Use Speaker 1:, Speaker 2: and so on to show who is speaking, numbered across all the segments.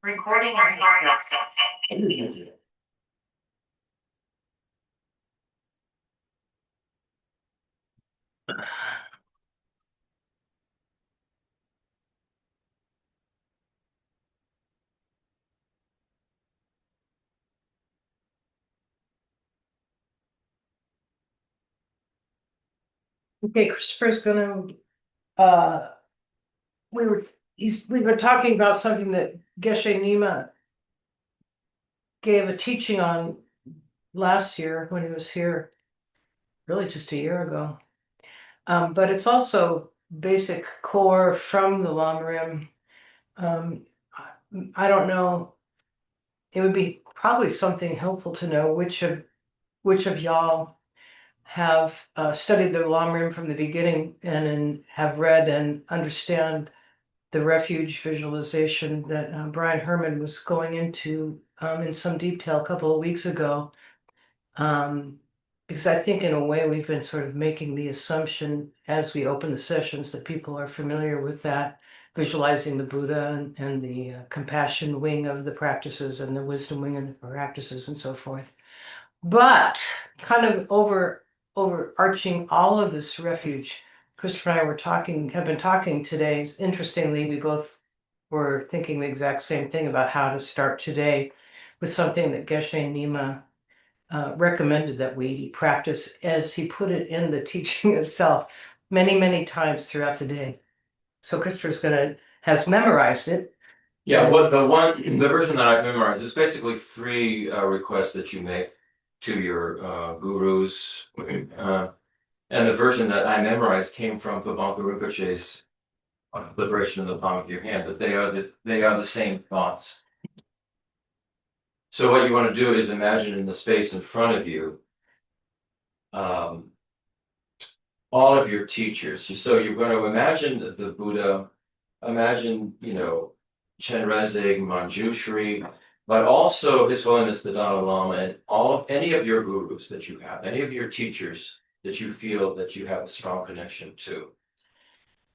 Speaker 1: Recording in progress.
Speaker 2: Okay, Christopher's gonna, uh, we've been talking about something that Geshe Nima gave a teaching on last year when he was here, really just a year ago. But it's also basic core from the long rim. Um, I don't know, it would be probably something helpful to know which of y'all have studied the long rim from the beginning and have read and understand the refuge visualization that Brian Herman was going into in some detail a couple of weeks ago. Because I think in a way we've been sort of making the assumption as we open the sessions that people are familiar with that, visualizing the Buddha and the compassion wing of the practices and the wisdom wing of the practices and so forth. But kind of overarching all of this refuge, Christopher and I have been talking today. Interestingly, we both were thinking the exact same thing about how to start today with something that Geshe Nima recommended that we practice, as he put it in the teaching itself, many, many times throughout the day. So has memorized it.
Speaker 1: Yeah, the version that I've memorized is basically three requests that you make to your gurus. And the version that I memorized came from Pavanka Rinpoche's Liberation in the Palm of Your Hand, but they are the same thoughts. So what you want to do is imagine in the space in front of you all of your teachers. So you're going to imagine the Buddha, imagine, Chenrezig, Manjushri, but also His Holiness the Dalai Lama and any of your gurus that you have, any of your teachers that you feel that you have a strong connection to.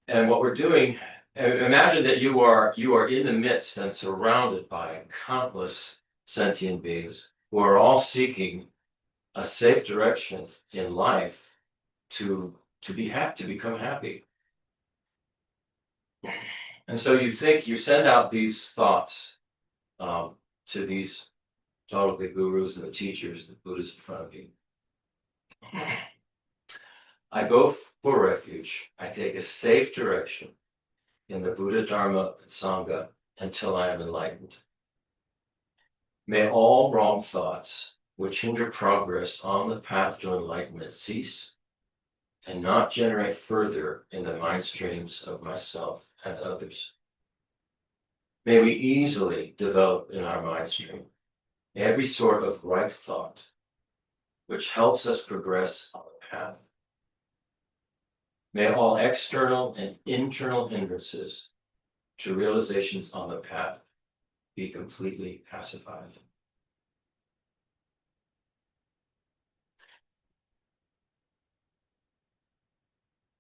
Speaker 1: And what we're doing, imagine that you are in the midst and surrounded by countless sentient beings who are all seeking a safe direction in life to be happy, to become happy. And so you send out these thoughts to all of the gurus and the teachers, the Buddhas in front of you. I go for refuge. I take a safe direction in the Buddha, Dharma, and Sangha until I am enlightened. May all wrong thoughts which hinder progress on the path to enlightenment cease and not generate further in the mind streams of myself and others. May we easily develop in our mind stream every sort of right thought which helps us progress on the path. May all external and internal hindrances to realizations on the path be completely pacified.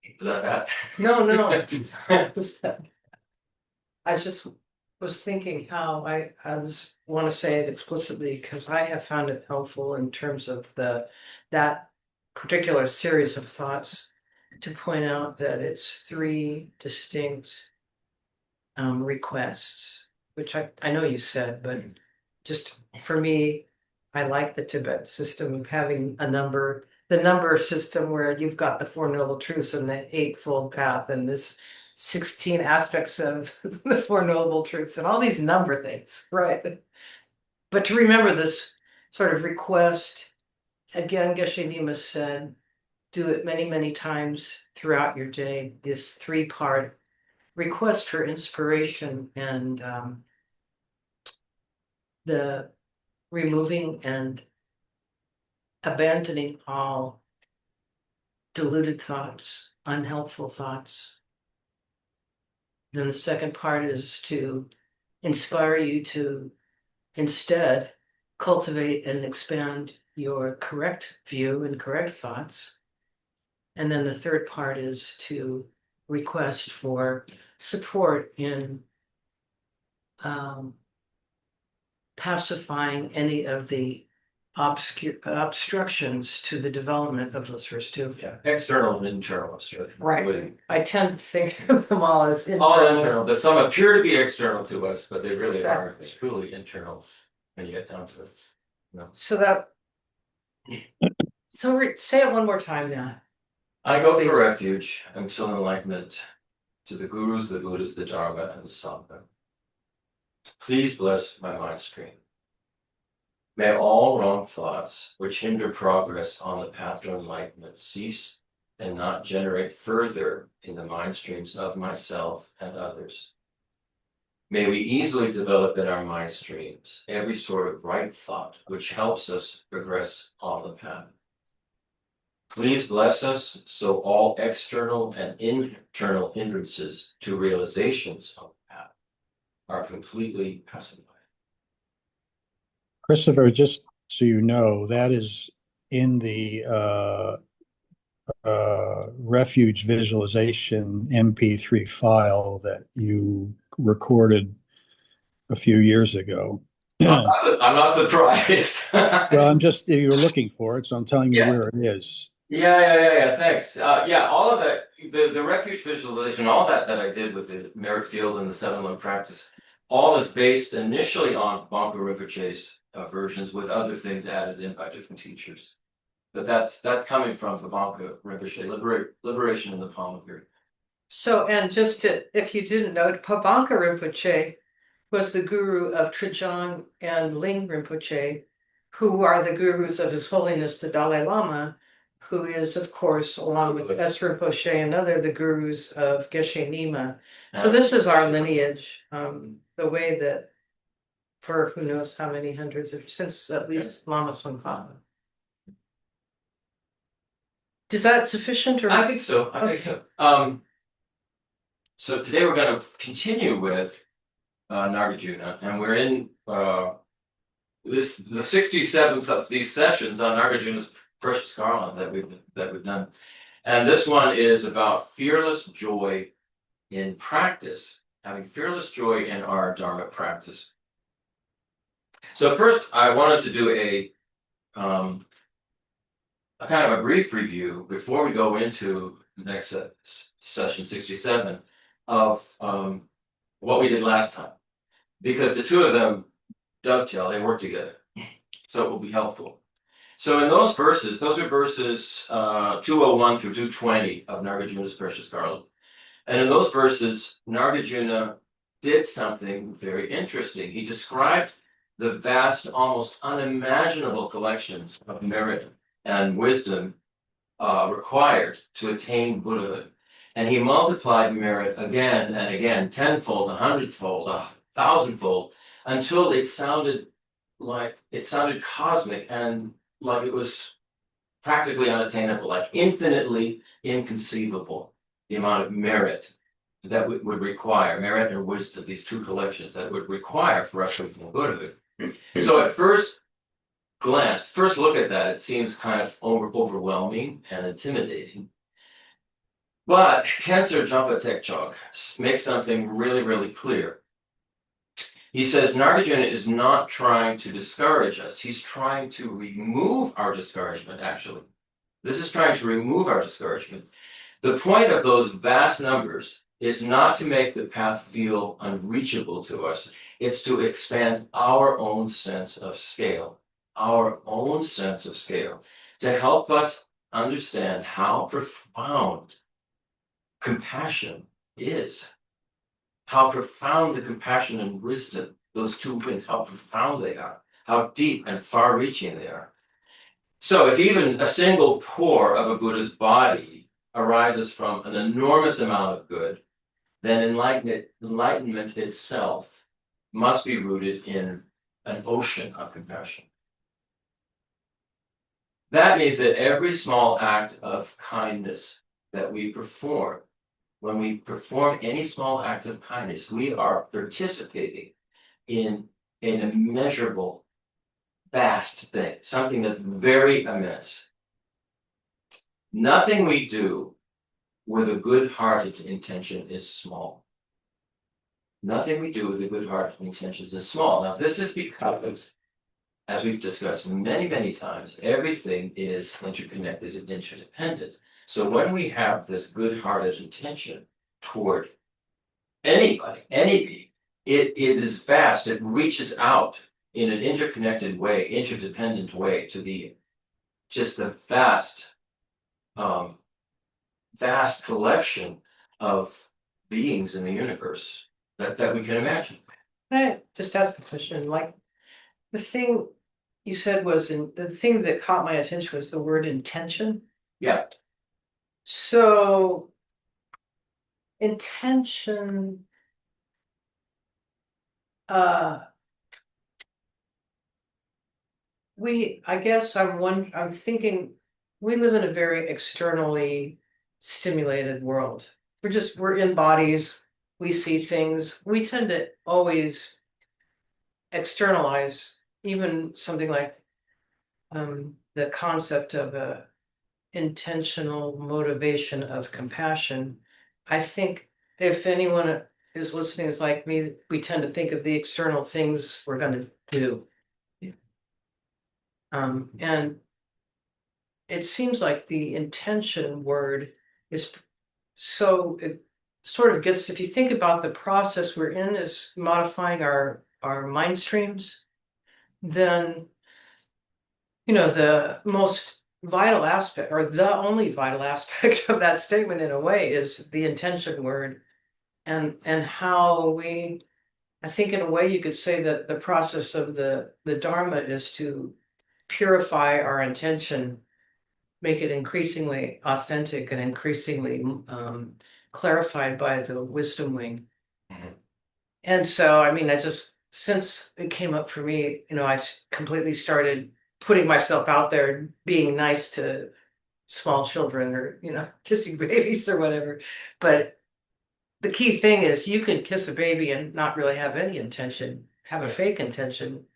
Speaker 1: Is that bad?
Speaker 2: No. I just was thinking how I want to say it explicitly because I have found it helpful in terms of that particular series of thoughts to point out that it's three distinct requests, which I know you said, but just for me, I like the Tibet system of having the number system where you've got the Four Noble Truths and the Eightfold Path and this 16 aspects of the Four Noble Truths and all these number things, right? But to remember this sort of request, again, Geshe Nima said, do it many, many times throughout your day, this three-part request for inspiration and the removing and abandoning all deluded thoughts, unhelpful thoughts. Then the second part is to inspire you to instead cultivate and expand your correct view and correct thoughts. And then the third part is to request for support in pacifying any of the obstructions to the development of those first two.
Speaker 1: Yeah, external and internal obstruction.
Speaker 2: Right. I tend to think of them all as
Speaker 1: All
Speaker 2: internal.
Speaker 1: internal, but some appear to be external to us, but they really are
Speaker 2: Exactly.
Speaker 1: truly internal when you get down to it. No.
Speaker 2: So that. So say it one more time now.
Speaker 1: I go
Speaker 2: Please.
Speaker 1: for refuge until enlightenment to the gurus, the Buddhas, the Dharma, and the Sangha. Please bless my mind stream. May all wrong thoughts which hinder progress on the path to enlightenment cease and not generate further in the mind streams of myself and others. May we easily develop in our mind streams every sort of right thought which helps us progress on the path. Please bless us so all external and internal hindrances to realizations of the path are completely pacified.
Speaker 3: Christopher, just so you know, that is in the refuge visualization MP3 file that you recorded a few years ago.
Speaker 1: I'm not surprised.
Speaker 3: Well, you're looking for it, so I'm telling you
Speaker 1: Yeah.
Speaker 3: where it is.
Speaker 1: Yeah. Thanks. Yeah, all of that, the refuge visualization, all that I did with the merit field and the 7-1 practice, all is based initially on Bonko Rinpoche's versions with other things added in by different teachers. But that's coming from the Bonko Rinpoche, liberation in the palm of your.
Speaker 2: So, and just if you didn't know, Pabanka Rinpoche was the guru of Trijang and Ling Rinpoche, who are the gurus of His Holiness the Dalai Lama, who is, of course, along with S. Rinpoche and other the gurus of Geshe Nima. So this is our lineage, the way that for who knows how many hundreds of, since at least Lama Tsongkhapa. Is that sufficient or?
Speaker 1: I think so. I think so. So today we're going to continue with Nagarjuna, and we're in the 67th of these sessions on Nagarjuna's precious Garland that we've done, and this one is about fearless joy in practice, having fearless joy in our Dharma practice. So first, I wanted to do a kind of a brief review before we go into the next session 67 of what we did last time, because the two of them dovetail, they work together, so it will be helpful. So in those are verses 201 through 220 of Nagarjuna's Precious Garland. And in those verses, Nagarjuna did something very interesting. He described the vast, almost unimaginable collections of merit and wisdom required to attain Buddhahood. And he multiplied merit again and again, tenfold, 100-fold, 1,000-fold, until it sounded cosmic and like it was practically unattainable, like infinitely inconceivable, the amount of merit that would require, merit and wisdom, these two collections that would require for us to attain Buddhahood. So at first look at that, it seems kind of overwhelming and intimidating. But Cancer Jumpa Tekchok makes something really, really clear. He says Nagarjuna is not trying to discourage us. He's trying to remove our discouragement, actually. This is trying to remove our discouragement. The point of those vast numbers is not to make the path feel unreachable to us. It's to expand our own sense of scale, to help us understand how profound compassion is, how profound the compassion and wisdom, those two things, how profound they are, how deep and far-reaching they are. So if even a single pore of a Buddha's body arises from an enormous amount of good, then enlightenment itself must be rooted in an ocean of compassion. That means that every small act of kindness that we perform, when we perform any small act of kindness, we are participating in an immeasurable, vast thing, something that's very immense. Nothing we do with a good-hearted intention is small. Nothing we do with a good heart and intentions is small. Now, this is because, as we've discussed many, many times, everything is interconnected and interdependent. So when we have this good-hearted intention toward anybody, any being, it is vast. It reaches out in an interconnected way, interdependent way to the just the um, vast collection of beings in the universe that we can imagine.
Speaker 2: Can I just ask a question? Like the thing you said was the thing that caught my attention was the word intention.
Speaker 1: Yeah,
Speaker 2: So intention, uh, I guess I'm thinking we live in a very externally stimulated world. We're in bodies, we see things, we tend to always externalize even something like the concept of a intentional motivation of compassion. I think if anyone is listening is like me, we tend to think of the external things we're going to do. And it seems like the intention word is so it sort of gets, if you think about the process we're in is modifying our mind streams, then the most vital aspect or the only vital aspect of that statement in a way is the intention word and how I think in a way you could say that the process of the Dharma is to purify our intention, make it increasingly authentic and increasingly clarified by the wisdom wing.
Speaker 1: Mhm.
Speaker 2: And so, I mean, since it came up for me, completely started putting myself out there, being nice to small children or, kissing babies or whatever. But the key thing is you can kiss a baby and not really have any intention, have a fake intention,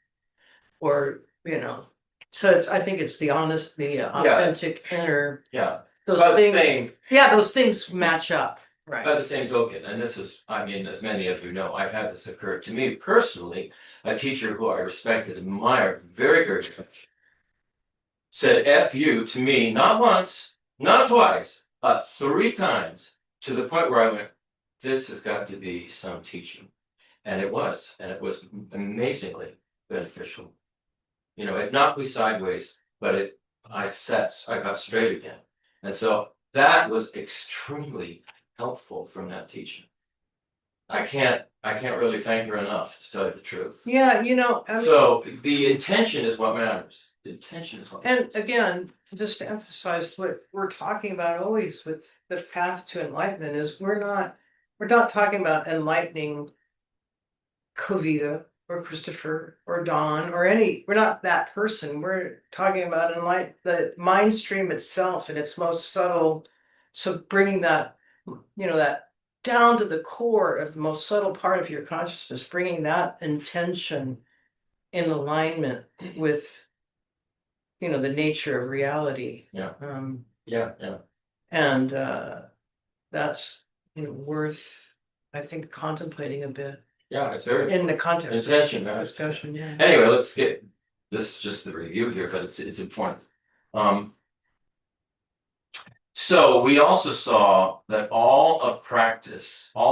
Speaker 2: or, I think it's the honest, the authentic inner,
Speaker 1: yeah.
Speaker 2: those
Speaker 1: But
Speaker 2: things. Yeah, those things match up.
Speaker 1: by
Speaker 2: Right.
Speaker 1: the same token, and this is, I mean, as many of you know, I've had this occur to me personally. A teacher who I respected, admired very, very much, said "F you" to me, not once, not twice, but 3 times, to the point where I went, this has got to be some teaching. And it was amazingly beneficial. It knocked me sideways, but I got straight again. And so that was extremely helpful from that teaching. I can't really thank her enough, to tell you the truth.
Speaker 2: Yeah, I mean,
Speaker 1: So the intention is what matters. The intention is what matters.
Speaker 2: and again, just to emphasize what we're talking about always with the path to enlightenment is we're not talking about enlightening Covita or Christopher or Don or we're not that person. We're talking about the mind stream itself in its most subtle. So bringing that, that down to the core of the most subtle part of your consciousness, bringing that intention in alignment with, the nature of reality.
Speaker 1: Yeah.
Speaker 2: Um,
Speaker 1: Yeah.
Speaker 2: and that's, worth, I think, contemplating a bit.
Speaker 1: Yeah, it's very
Speaker 2: In the
Speaker 1: important.
Speaker 2: context
Speaker 1: Intention,
Speaker 2: of
Speaker 1: man.
Speaker 2: discussion, yeah.
Speaker 1: Anyway, let's get this is just the review here, but it's important. So we also saw that all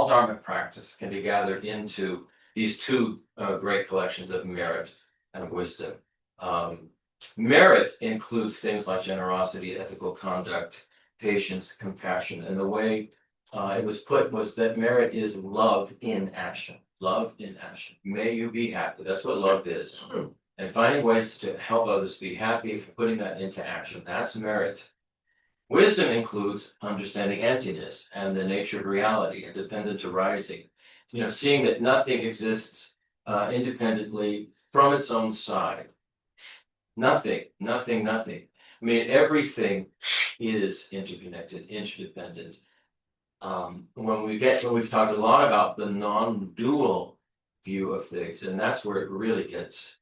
Speaker 1: Dharma practice can be gathered into these two great collections of merit and wisdom. Merit includes things like generosity, ethical conduct, patience, compassion, and the way it was put was that merit is love in action. Love in action. May you be happy. That's what love is. And finding ways to help others be happy, putting that into action. That's merit. Wisdom includes understanding emptiness and the nature of reality, independent arising. Seeing that nothing exists independently from its own side. Nothing. I mean, everything is interconnected, interdependent. When we've talked a lot about the non-dual view of things, and that's where it really gets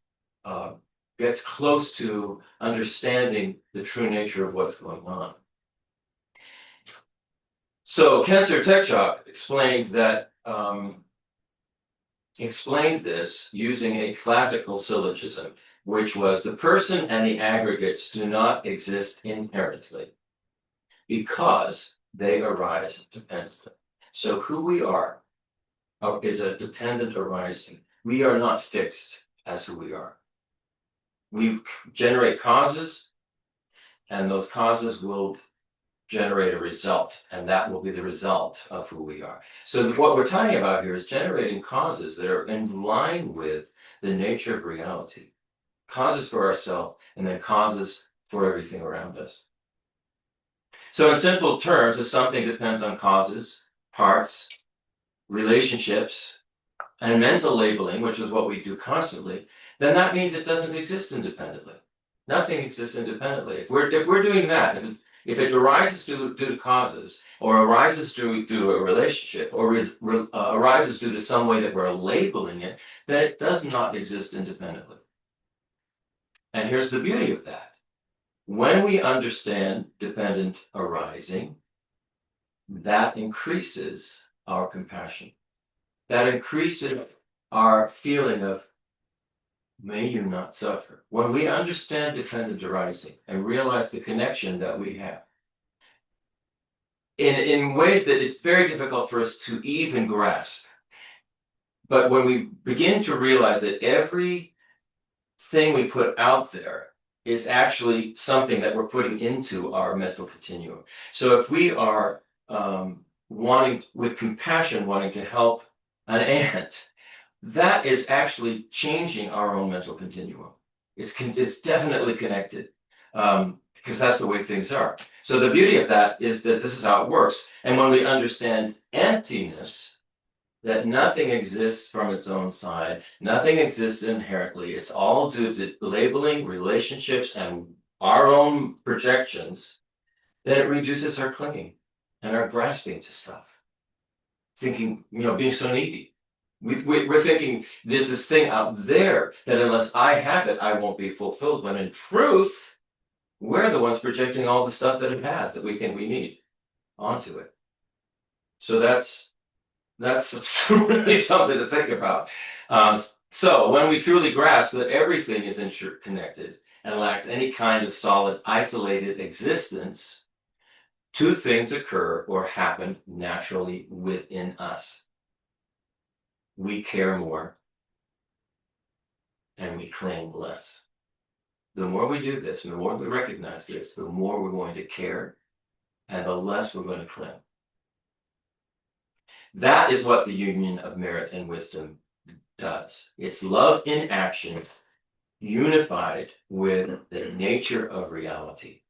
Speaker 1: close to understanding the true nature of what's going on. So Cancer Tekchok explained that explained this using a classical syllogism, which was the person and the aggregates do not exist inherently because they arise dependently. So who we are is a dependent arising. We are not fixed as who we are. We generate causes, and those causes will generate a result, and that will be the result of who we are. So what we're talking about here is generating causes that are in line with the nature of reality. Causes for ourselves, and then causes for everything around us. So in simple terms, if something depends on causes, parts, relationships, and mental labeling, which is what we do constantly, then that means it doesn't exist independently. Nothing exists independently. If we're doing that, if it arises due to causes, or arises due to a relationship, or arises due to some way that we're labeling it, then it does not exist independently. And here's the beauty of that. When we understand dependent arising, that increases our compassion. That increases our feeling of, may you not suffer. When we understand dependent arising and realize the connection that we have, in ways that it's very difficult for us to even grasp. But when we begin to realize that every thing we put out there is actually something that we're putting into our mental continuum. So if we are wanting, with compassion, wanting to help an ant, that is actually changing our own mental continuum. It's definitely connected, because that's the way things are. So the beauty of that is that this is how it works. And when we understand emptiness, that nothing exists from its own side, nothing exists inherently, it's all due to labeling, relationships, and our own projections, then it reduces our clinging and our grasping to stuff. Thinking, being so needy. We're thinking there's this thing out there that unless I have it, I won't be fulfilled. When in truth, we're the ones projecting all the stuff that it has that we think we need onto it. So that's really something to think about. So when we truly grasp that everything is interconnected and lacks any kind of solid, isolated existence, two things occur or happen naturally within us. We care more and we cling less. The more we do this, and the more we recognize this, the more we're going to care and the less we're going to cling. That is what the union of merit and wisdom does. It's love in action, unified with the nature of reality.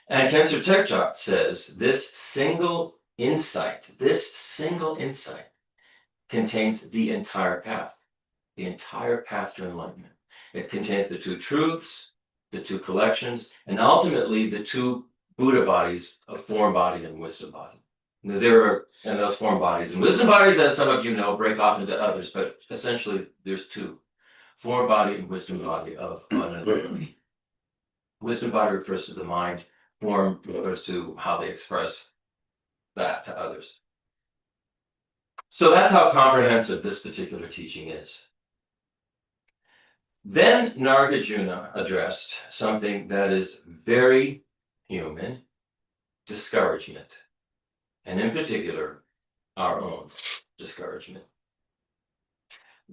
Speaker 1: And Cancer Tekchok says this single insight contains the entire path to enlightenment. It contains the two truths, the two collections, and ultimately the two Buddha bodies of form body and wisdom body. Now, and those form bodies and wisdom bodies, as some of you know, break off into others, but essentially there's two. Form body and wisdom body of another. Wisdom body refers to the mind, form refers to how they express that to others. So that's how comprehensive this particular teaching is. Then Nagarjuna addressed something that is very human, discouragement, and in particular, our own discouragement.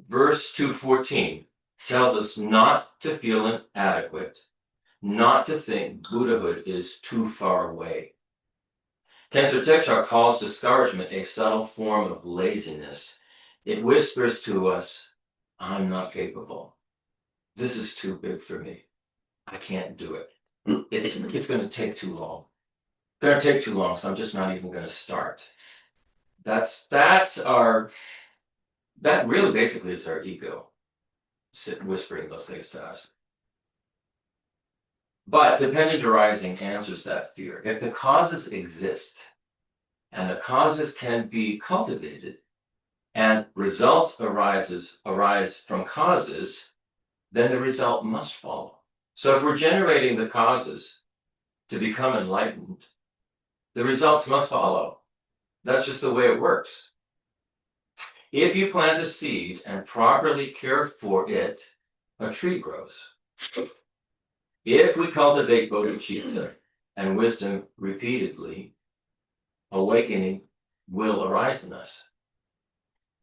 Speaker 1: Verse 214 tells us not to feel inadequate, not to think Buddhahood is too far away. Cancer Tekchok calls discouragement a subtle form of laziness. It whispers to us, I'm not capable. This is too big for me. I can't do it. It's going to take too long. It's going to take too long, so I'm just not even going to start. That really basically is our ego whispering those things to us. But dependent arising answers that fear. If the causes exist, and the causes can be cultivated, and results arise from causes, then the result must follow. So if we're generating the causes to become enlightened, the results must follow. That's just the way it works. If you plant a seed and properly care for it, a tree grows. If we cultivate bodhicitta and wisdom repeatedly, awakening will arise in us.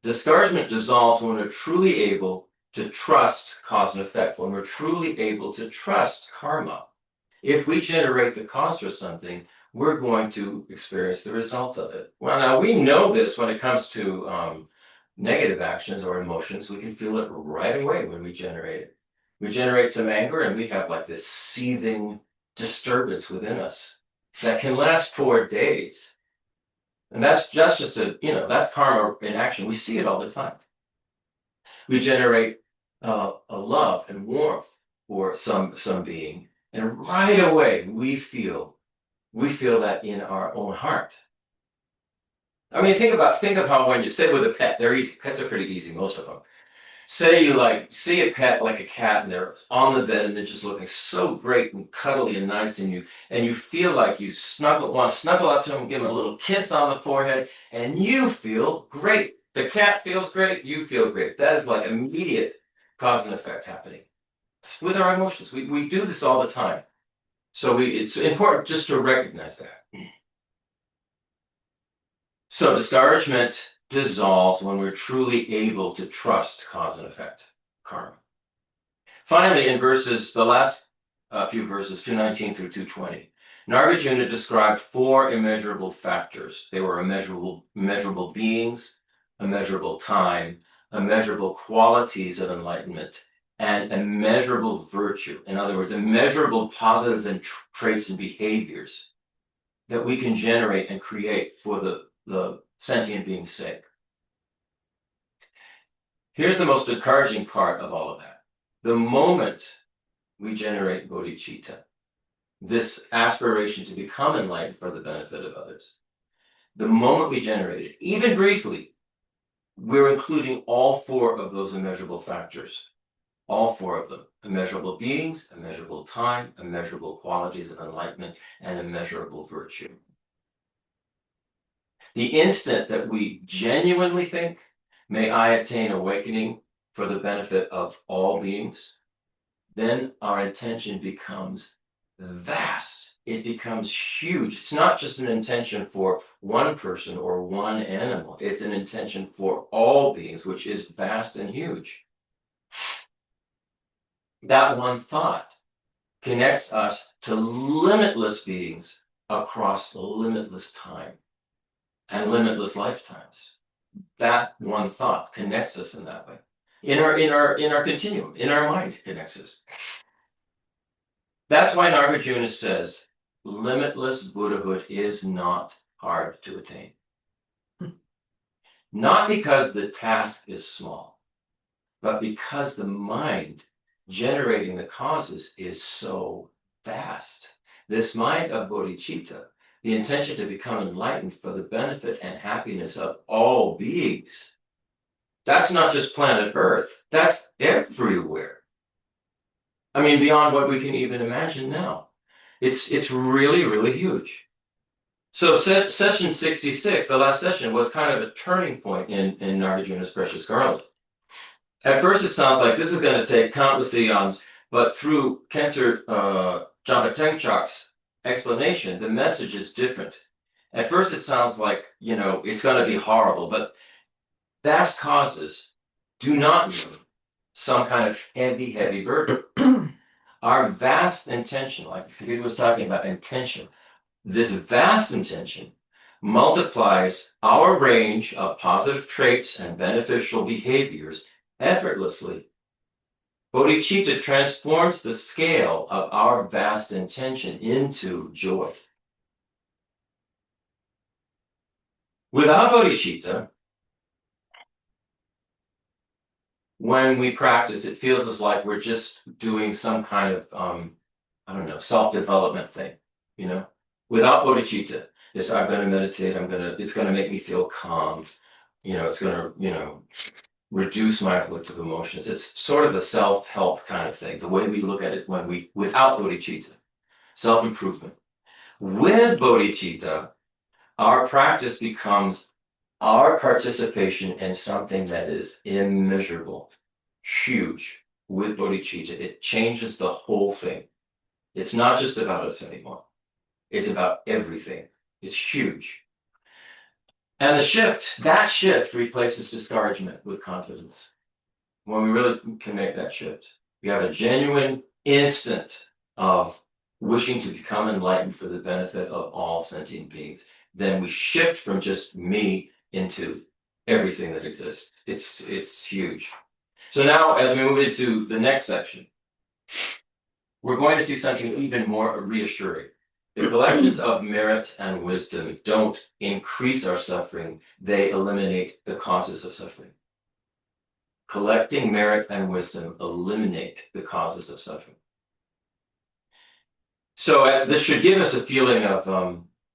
Speaker 1: Discouragement dissolves when we're truly able to trust cause and effect, when we're truly able to trust karma. If we generate the cause for something, we're going to experience the result of it. Well, now we know this when it comes to negative actions or emotions. We can feel it right away when we generate it. We generate some anger and we have like this seething disturbance within us that can last for days. And that's just that's karma in action. We see it all the time. We generate a love and warmth for some being, and right away we feel that in our own heart. I mean, think of how when you sit with a pet, they're easy. Pets are pretty easy, most of them. Say you see a pet like a cat and they're on the bed and they're just looking so great and cuddly and nice and you feel like you want to snuggle up to them, give them a little kiss on the forehead, and you feel great. The cat feels great, you feel great. That is like immediate cause and effect happening. It's with our emotions. We do this all the time. So it's important just to recognize that. So discouragement dissolves when we're truly able to trust cause and effect, karma. Finally, in the last few verses, 219 through 220, Nagarjuna described 4 immeasurable factors. They were immeasurable beings, immeasurable time, immeasurable qualities of enlightenment, and immeasurable virtue. In other words, immeasurable positive traits and behaviors that we can generate and create for the sentient being's sake. Here's the most encouraging part of all of that. The moment we generate bodhicitta, this aspiration to become enlightened for the benefit of others, the moment we generate it, even briefly, we're including all 4 of those immeasurable factors. All 4 of them. Immeasurable beings, immeasurable time, immeasurable qualities of enlightenment, and immeasurable virtue. The instant that we genuinely think, may I attain awakening for the benefit of all beings, then our intention becomes vast. It becomes huge. It's not just an intention for one person or one animal. It's an intention for all beings, which is vast and huge. That one thought connects us to limitless beings across limitless time and limitless lifetimes. That one thought connects us in that way. In our continuum, in our mind, it connects us. That's why Nagarjuna says, limitless Buddhahood is not hard to attain. Not because the task is small, but because the mind generating the causes is so vast. This mind of bodhicitta, the intention to become enlightened for the benefit and happiness of all beings, that's not just planet Earth, that's everywhere. I mean, beyond what we can even imagine now. It's really, really huge. So session 66, the last session, was kind of a turning point in Nagarjuna's precious Garland. At first it sounds like this is going to take countless eons, but through Cancer Jambatengchok's explanation, the message is different. At first it sounds like, it's going to be horrible, but vast causes do not mean some kind of heavy, heavy burden. Our vast intention, like Peter was talking about intention, this vast intention multiplies our range of positive traits and beneficial behaviors effortlessly. Bodhicitta transforms the scale of our vast intention into joy. Without bodhicitta, when we practice, it feels as like we're just doing some kind of, self-development thing, Without bodhicitta, I'm going to meditate, it's going to make me feel calm, it's going to, reduce my afflictive emotions. It's sort of a self-help kind of thing, the way we look at it without bodhicitta, self-improvement. With bodhicitta, our practice becomes our participation in something that is immeasurable, huge, with bodhicitta, it changes the whole thing. It's not just about us anymore. It's about everything. It's huge. And that shift replaces discouragement with confidence. When we really can make that shift, we have a genuine instant of wishing to become enlightened for the benefit of all sentient beings. Then we shift from just me into everything that exists. It's huge. So now, as we move into the next section, we're going to see something even more reassuring. The collections of merit and wisdom don't increase our suffering, they eliminate the causes of suffering. Collecting merit and wisdom eliminate the causes of suffering. So this should give us a feeling of,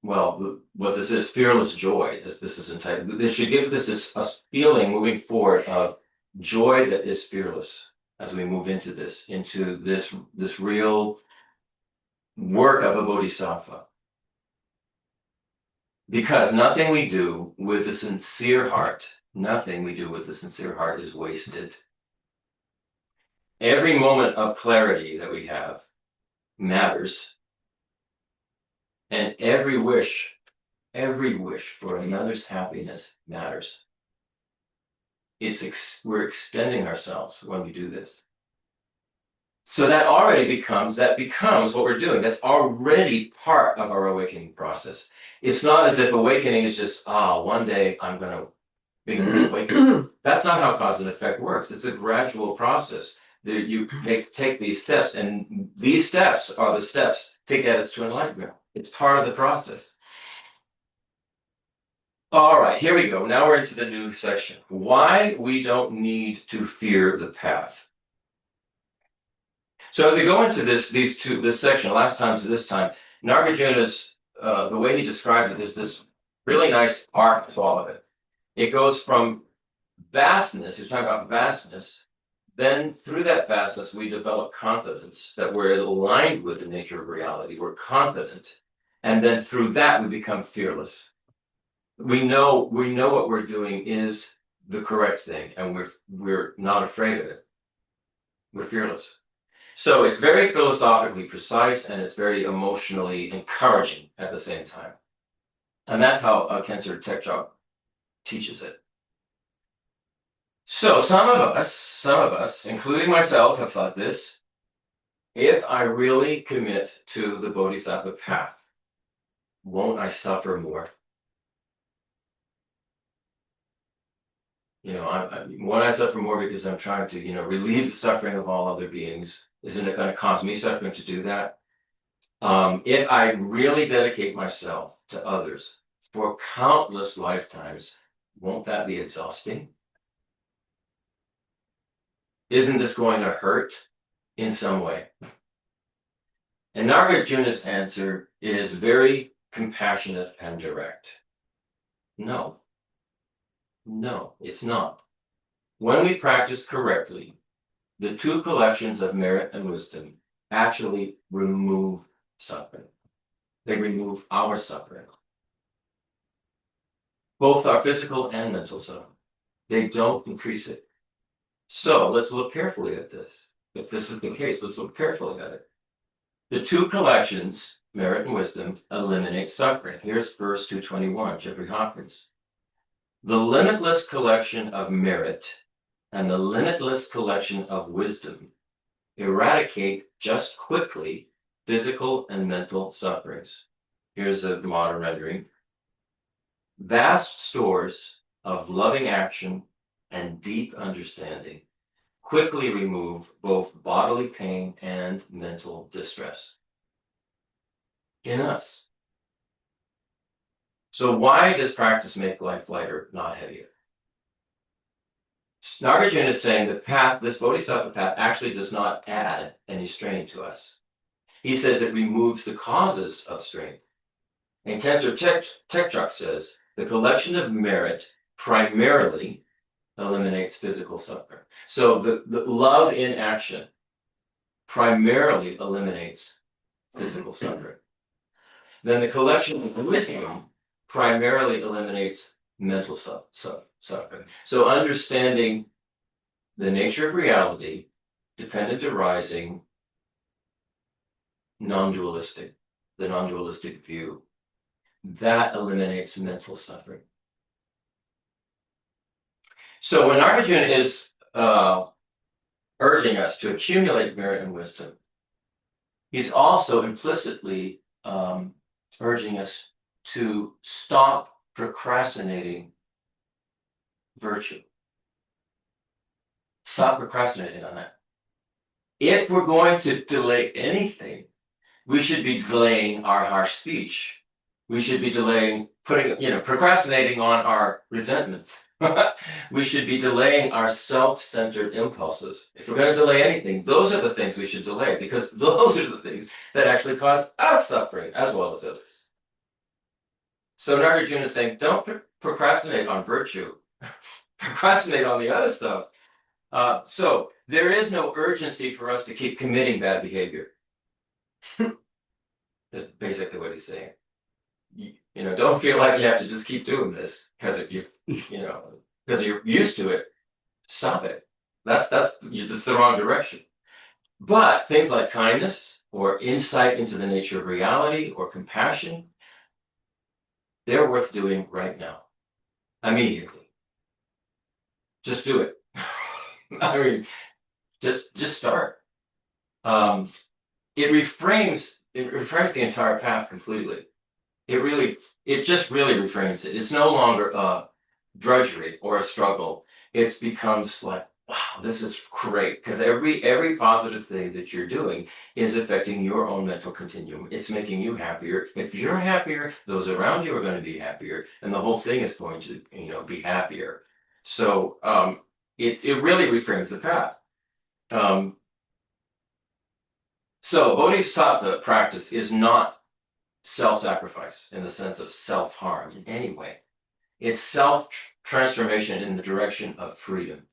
Speaker 1: what this is, fearless joy, as this is entitled. This should give this a feeling moving forward of joy that is fearless as we move into this real work of a bodhisattva. Because nothing we do with a sincere heart is wasted. Every moment of clarity that we have matters. And every wish for another's happiness matters. We're extending ourselves when we do this. So that becomes what we're doing. That's already part of our awakening process. It's not as if awakening is just, one day I'm going to be awakened. That's not how cause and effect works. It's a gradual process. You take these steps, and these steps are the steps to get us to enlightenment. It's part of the process. All right, here we go. Now we're into the new section. Why we don't need to fear the path. So as we go into this section, last time to this time, Nagarjuna's, the way he describes it is this really nice arc to all of it. It goes from vastness, he's talking about vastness, then through that vastness, we develop confidence that we're aligned with the nature of reality. We're confident. And then through that, we become fearless. We know what we're doing is the correct thing, and we're not afraid of it. We're fearless. So it's very philosophically precise, and it's very emotionally encouraging at the same time. And that's how Khyentse Tekchok teaches it. So some of us, including myself, have thought this: if I really commit to the bodhisattva path, won't I suffer more? Won't I suffer more because I'm trying to, relieve the suffering of all other beings? Isn't it going to cause me suffering to do that? If I really dedicate myself to others for countless lifetimes, won't that be exhausting? Isn't this going to hurt in some way? And Nagarjuna's answer is very compassionate and direct. No, it's not. When we practice correctly, the two collections of merit and wisdom actually remove suffering. They remove our suffering, both our physical and mental suffering. They don't increase it. So let's look carefully at this. If this is the case, let's look carefully at it. The two collections, merit and wisdom, eliminate suffering. Here's verse 221, Jeffrey Hopkins. The limitless collection of merit and the limitless collection of wisdom eradicate just quickly physical and mental sufferings. Here's a modern rendering. Vast stores of loving action and deep understanding quickly remove both bodily pain and mental distress in us. So why does practice make life lighter, not heavier? Nagarjuna is saying the path, this bodhisattva path, actually does not add any strain to us. He says it removes the causes of strain. And Khyentse Tekchok says the collection of merit primarily eliminates physical suffering. So the love in action primarily eliminates physical suffering. Then the collection of wisdom primarily eliminates mental suffering. So understanding the nature of reality, dependent arising, non-dualistic, the non-dualistic view, that eliminates mental suffering. So when Nagarjuna is urging us to accumulate merit and wisdom, he's also implicitly urging us to stop procrastinating virtue. Stop procrastinating on that. If we're going to delay anything, we should be delaying our harsh speech. We should be procrastinating on our resentment. We should be delaying our self-centered impulses. If we're going to delay anything, those are the things we should delay, because those are the things that actually cause us suffering as well as others. So Nagarjuna is saying, don't procrastinate on virtue. Procrastinate on the other stuff. So there is no urgency for us to keep committing bad behavior. That's basically what he's saying. Don't feel like you have to just keep doing this because you're used to it. Stop it. That's the wrong direction. But things like kindness or insight into the nature of reality or compassion, they're worth doing right now, immediately. Just do it. I mean, just start. It reframes the entire path completely. It just really reframes it. It's no longer a drudgery or a struggle. It becomes like, wow, this is great, because every positive thing that you're doing is affecting your own mental continuum. It's making you happier. If you're happier, those around you are going to be happier, and the whole thing is going to be happier. So it really reframes the path. So bodhisattva practice is not self-sacrifice in the sense of self-harm in any way. It's self-transformation in the direction of freedom.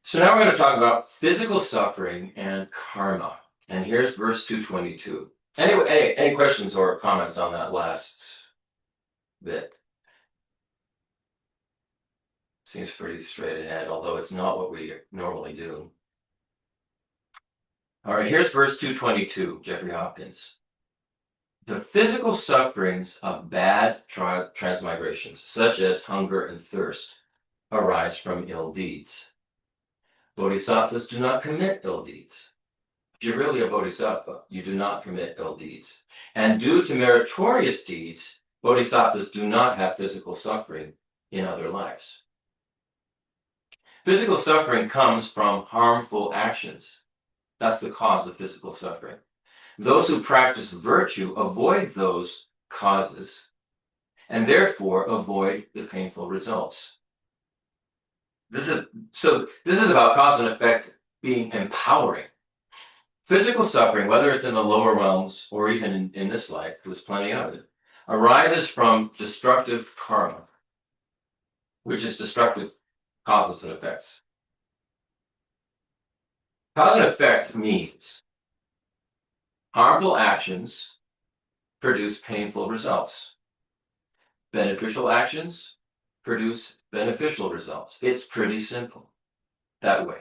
Speaker 1: So now we're going to talk about physical suffering and karma. And here's verse 222. Anyway, any questions or comments on that last bit? Seems pretty straight ahead, although it's not what we normally do. All right, here's verse 222, Jeffrey Hopkins. The physical sufferings of bad transmigrations, such as hunger and thirst, arise from ill deeds. Bodhisattvas do not commit ill deeds. If you're really a bodhisattva, you do not commit ill deeds. And due to meritorious deeds, bodhisattvas do not have physical suffering in other lives. Physical suffering comes from harmful actions. That's the cause of physical suffering. Those who practice virtue avoid those causes and therefore avoid the painful results. This is about cause and effect being empowering. Physical suffering, whether it's in the lower realms or even in this life, there's plenty of it, arises from destructive karma, which is destructive causes and effects. Cause and effect means harmful actions produce painful results. Beneficial actions produce beneficial results. It's pretty simple that way.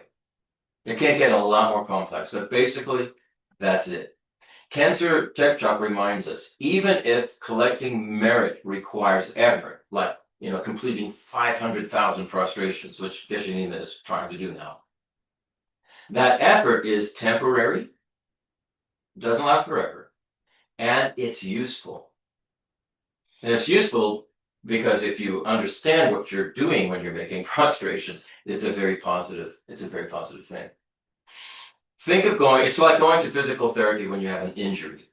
Speaker 1: It can get a lot more complex, but basically, that's it. Cancer Tech Talk reminds us, even if collecting merit requires effort, like completing 500,000 prostrations, which Geshe-Nina is trying to do now, that effort is temporary, doesn't last forever, and it's useful. And it's useful because if you understand what you're doing when you're making prostrations, it's a very positive thing. Think of it's like going to physical therapy when you have an injury.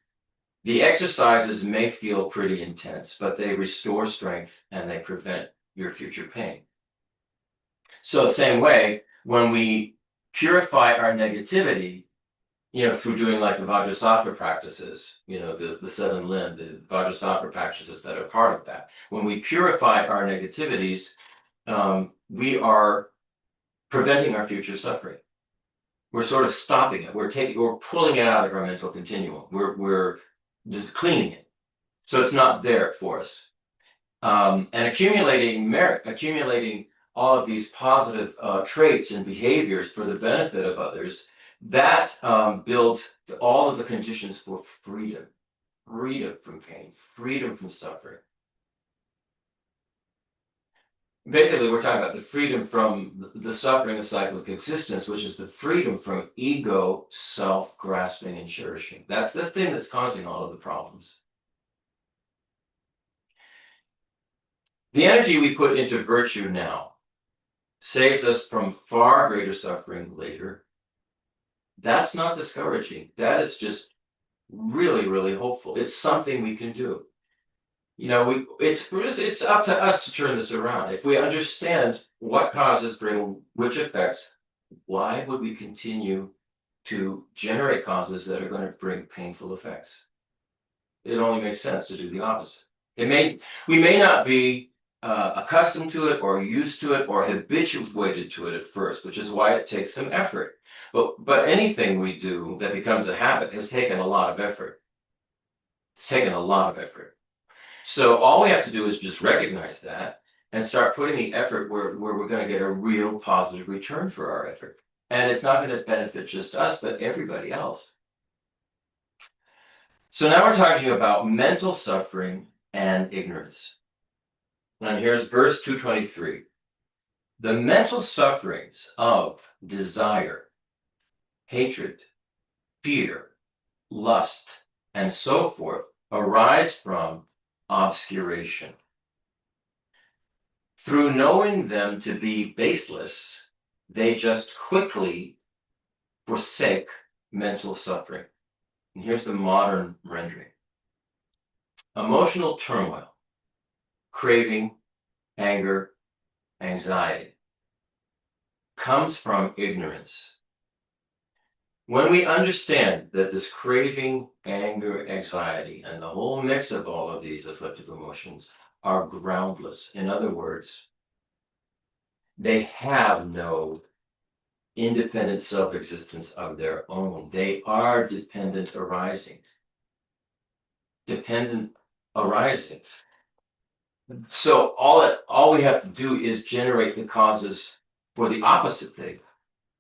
Speaker 1: The exercises may feel pretty intense, but they restore strength and they prevent your future pain. So the same way, when we purify our negativity, through doing like the Vajrasattva practices, the seven limb, the Vajrasattva practices that are part of that. When we purify our negativities, we are preventing our future suffering. We're sort of stopping it. We're pulling it out of our mental continuum. We're just cleaning it. So it's not there for us. and accumulating merit, accumulating all of these positive traits and behaviors for the benefit of others, that builds all of the conditions for freedom, freedom from pain, freedom from suffering. Basically, we're talking about the freedom from the suffering of cyclic existence, which is the freedom from ego, self-grasping, and cherishing. That's the thing that's causing all of the problems. The energy we put into virtue now saves us from far greater suffering later. That's not discouraging. That is just really, really hopeful. It's something we can do. It's up to us to turn this around. If we understand what causes bring which effects, why would we continue to generate causes that are going to bring painful effects? It only makes sense to do the opposite. We may not be accustomed to it or used to it or habituated to it at first, which is why it takes some effort. But anything we do that becomes a habit has taken a lot of effort. It's taken a lot of effort. So all we have to do is just recognize that and start putting the effort where we're going to get a real positive return for our effort. And it's not going to benefit just us, but everybody else. So now we're talking about mental suffering and ignorance. And here's verse 223. The mental sufferings of desire, hatred, fear, lust, and so forth arise from obscuration. Through knowing them to be baseless, they just quickly forsake mental suffering. And here's the modern rendering. Emotional turmoil, craving, anger, anxiety comes from ignorance. When we understand that this craving, anger, anxiety, and the whole mix of all of these afflictive emotions are groundless, in other words, they have no independent self-existence of their own. They are dependent arising. Dependent arisings. So all we have to do is generate the causes for the opposite thing.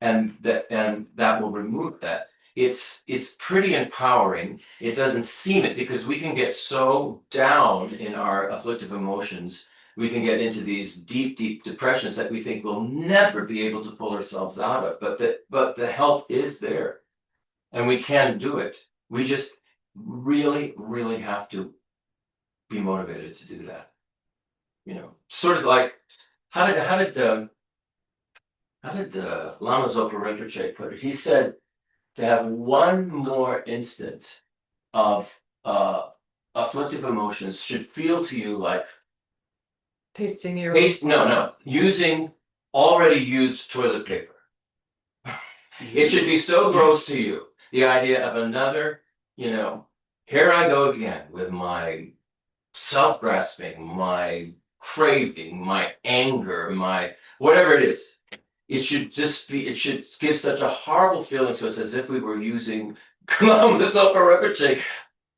Speaker 1: And that will remove that. It's pretty empowering. It doesn't seem it because we can get so down in our afflictive emotions. We can get into these deep, deep depressions that we think we'll never be able to pull ourselves out of. But the help is there, and we can do it. We just really, really have to be motivated to do that. Sort of like how did Lama Zopa Rinpoche put it? He said to have one more instance of afflictive emotions should feel to you like
Speaker 2: Tasting your
Speaker 1: using already used toilet paper. It should be so gross to you. The idea of another, here I go again with my self-grasping, my craving, my anger, my whatever it is. It should give such a horrible feeling to us as if we were using Lama Zopa Rinpoche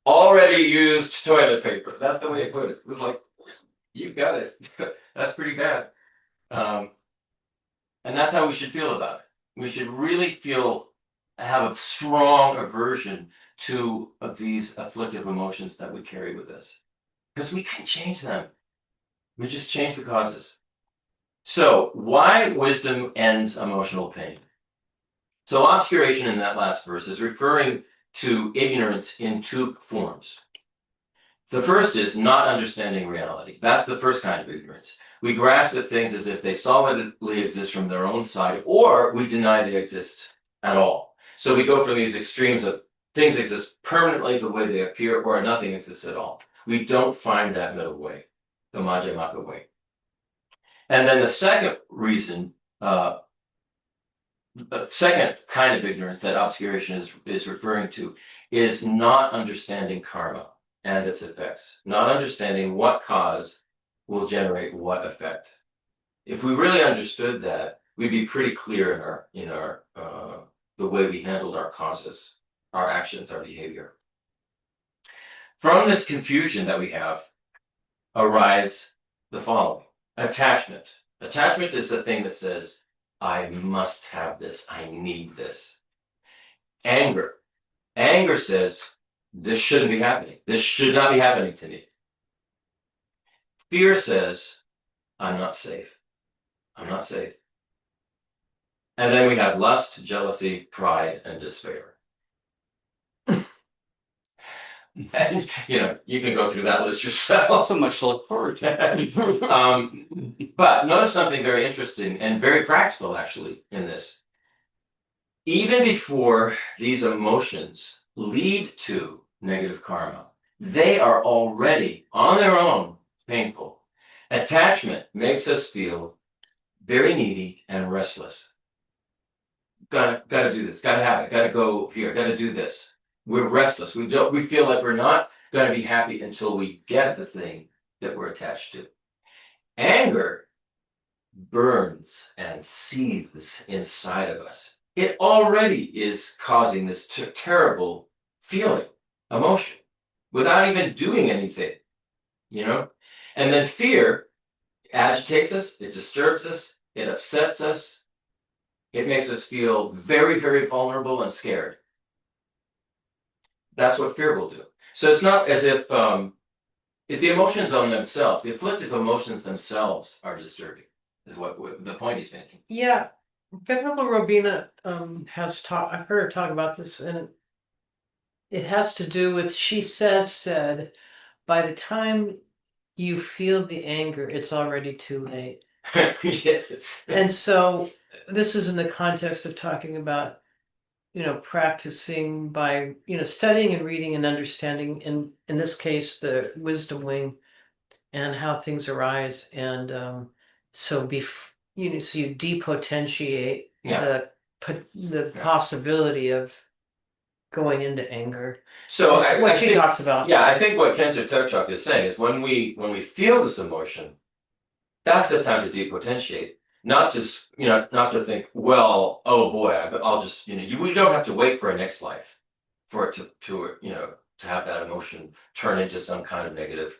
Speaker 1: already used toilet paper. That's the way I put it. It was like, you got it. That's pretty bad. And that's how we should feel about it. We should really have a strong aversion to these afflictive emotions that we carry with us. Because we can change them. We just change the causes. So, why wisdom ends emotional pain? So, obscuration in that last verse is referring to ignorance in two forms. The first is not understanding reality. That's the first kind of ignorance. We grasp at things as if they solidly exist from their own side, or we deny they exist at all. So, we go from these extremes of things exist permanently the way they appear, or nothing exists at all. We don't find that middle way, the Madhyamaka way. And then the second reason, the second kind of ignorance that obscuration is referring to is not understanding karma and its effects, not understanding what cause will generate what effect. If we really understood that, we'd be pretty clear in our the way we handled our causes, our actions, our behavior. From this confusion that we have, arise the following. Attachment. Attachment is the thing that says, I must have this, I need this. Anger. Anger says, this shouldn't be happening. This should not be happening to me. Fear says, I'm not safe. I'm not safe. And then we have lust, jealousy, pride, and despair. And, you can go through that list yourself.
Speaker 4: So much to look forward to.
Speaker 1: But notice something very interesting and very practical, actually, in this. Even before these emotions lead to negative karma, they are already, on their own, painful. Attachment makes us feel very needy and restless. Gotta do this, gotta have it, gotta go here, gotta do this. We're restless. We feel like we're not gonna be happy until we get the thing that we're attached to. Anger burns and seethes inside of us. It already is causing this terrible feeling, emotion, without even doing anything, And then fear agitates us, it disturbs us, it upsets us, it makes us feel very, very vulnerable and scared. That's what fear will do. So it's not as if it's the emotions on themselves, the afflictive emotions themselves are disturbing, is what the point he's making.
Speaker 2: Yeah, Venerable Robina has talked. I've heard her talk about this, and it has to do with. She said, by the time you feel the anger, it's already too late.
Speaker 1: Yes.
Speaker 2: And so this is in the context of talking about, practicing by, studying and reading and understanding, in this case, the wisdom wing and how things arise. And so so you depotentiate the possibility of going into anger.
Speaker 1: So
Speaker 2: What
Speaker 1: I
Speaker 2: she
Speaker 1: think,
Speaker 2: talks about.
Speaker 1: yeah, I think what Kenser Turchuk is saying is when we feel this emotion, that's the time to depotentiate. Not to think, well, oh boy, I'll just, we don't have to wait for a next life for it to have that emotion turn into some kind of negative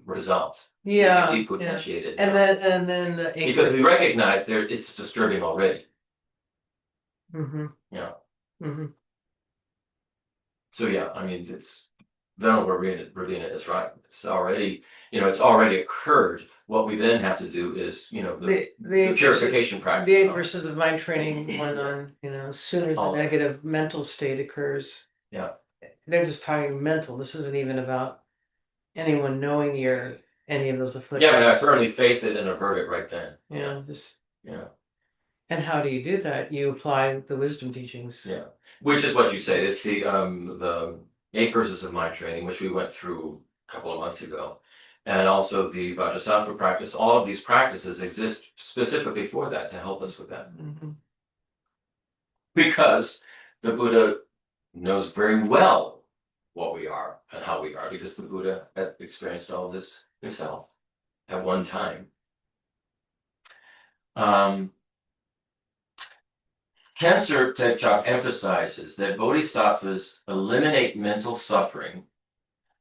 Speaker 1: result.
Speaker 2: Yeah.
Speaker 1: Depotentiate it.
Speaker 2: And then the anger.
Speaker 1: Because we recognize it's disturbing already.
Speaker 2: Mm-hmm.
Speaker 1: Yeah.
Speaker 2: Mm-hmm.
Speaker 1: So yeah, I mean, it's Venerable Ravina is right. It's already occurred. What we then have to do is, the purification practice.
Speaker 2: The 8 verses of mind training went on, as soon as the negative mental state occurs.
Speaker 1: Yeah.
Speaker 2: They're just talking mental. This isn't even about anyone knowing any of those afflictions.
Speaker 1: Yeah, but I firmly face it and avert it right then.
Speaker 2: Yeah.
Speaker 1: Yeah.
Speaker 2: And how do you do that? You apply the wisdom teachings.
Speaker 1: Yeah. Which is what you say. It's the 8 verses of mind training, which we went through a couple of months ago. And also the bodhisattva practice. All of these practices exist specifically for that, to help us with that.
Speaker 2: Mm-hmm.
Speaker 1: Because the Buddha knows very well what we are and how we are, because the Buddha had experienced all of this himself at one time. Kenser Tekchok emphasizes that bodhisattvas eliminate mental suffering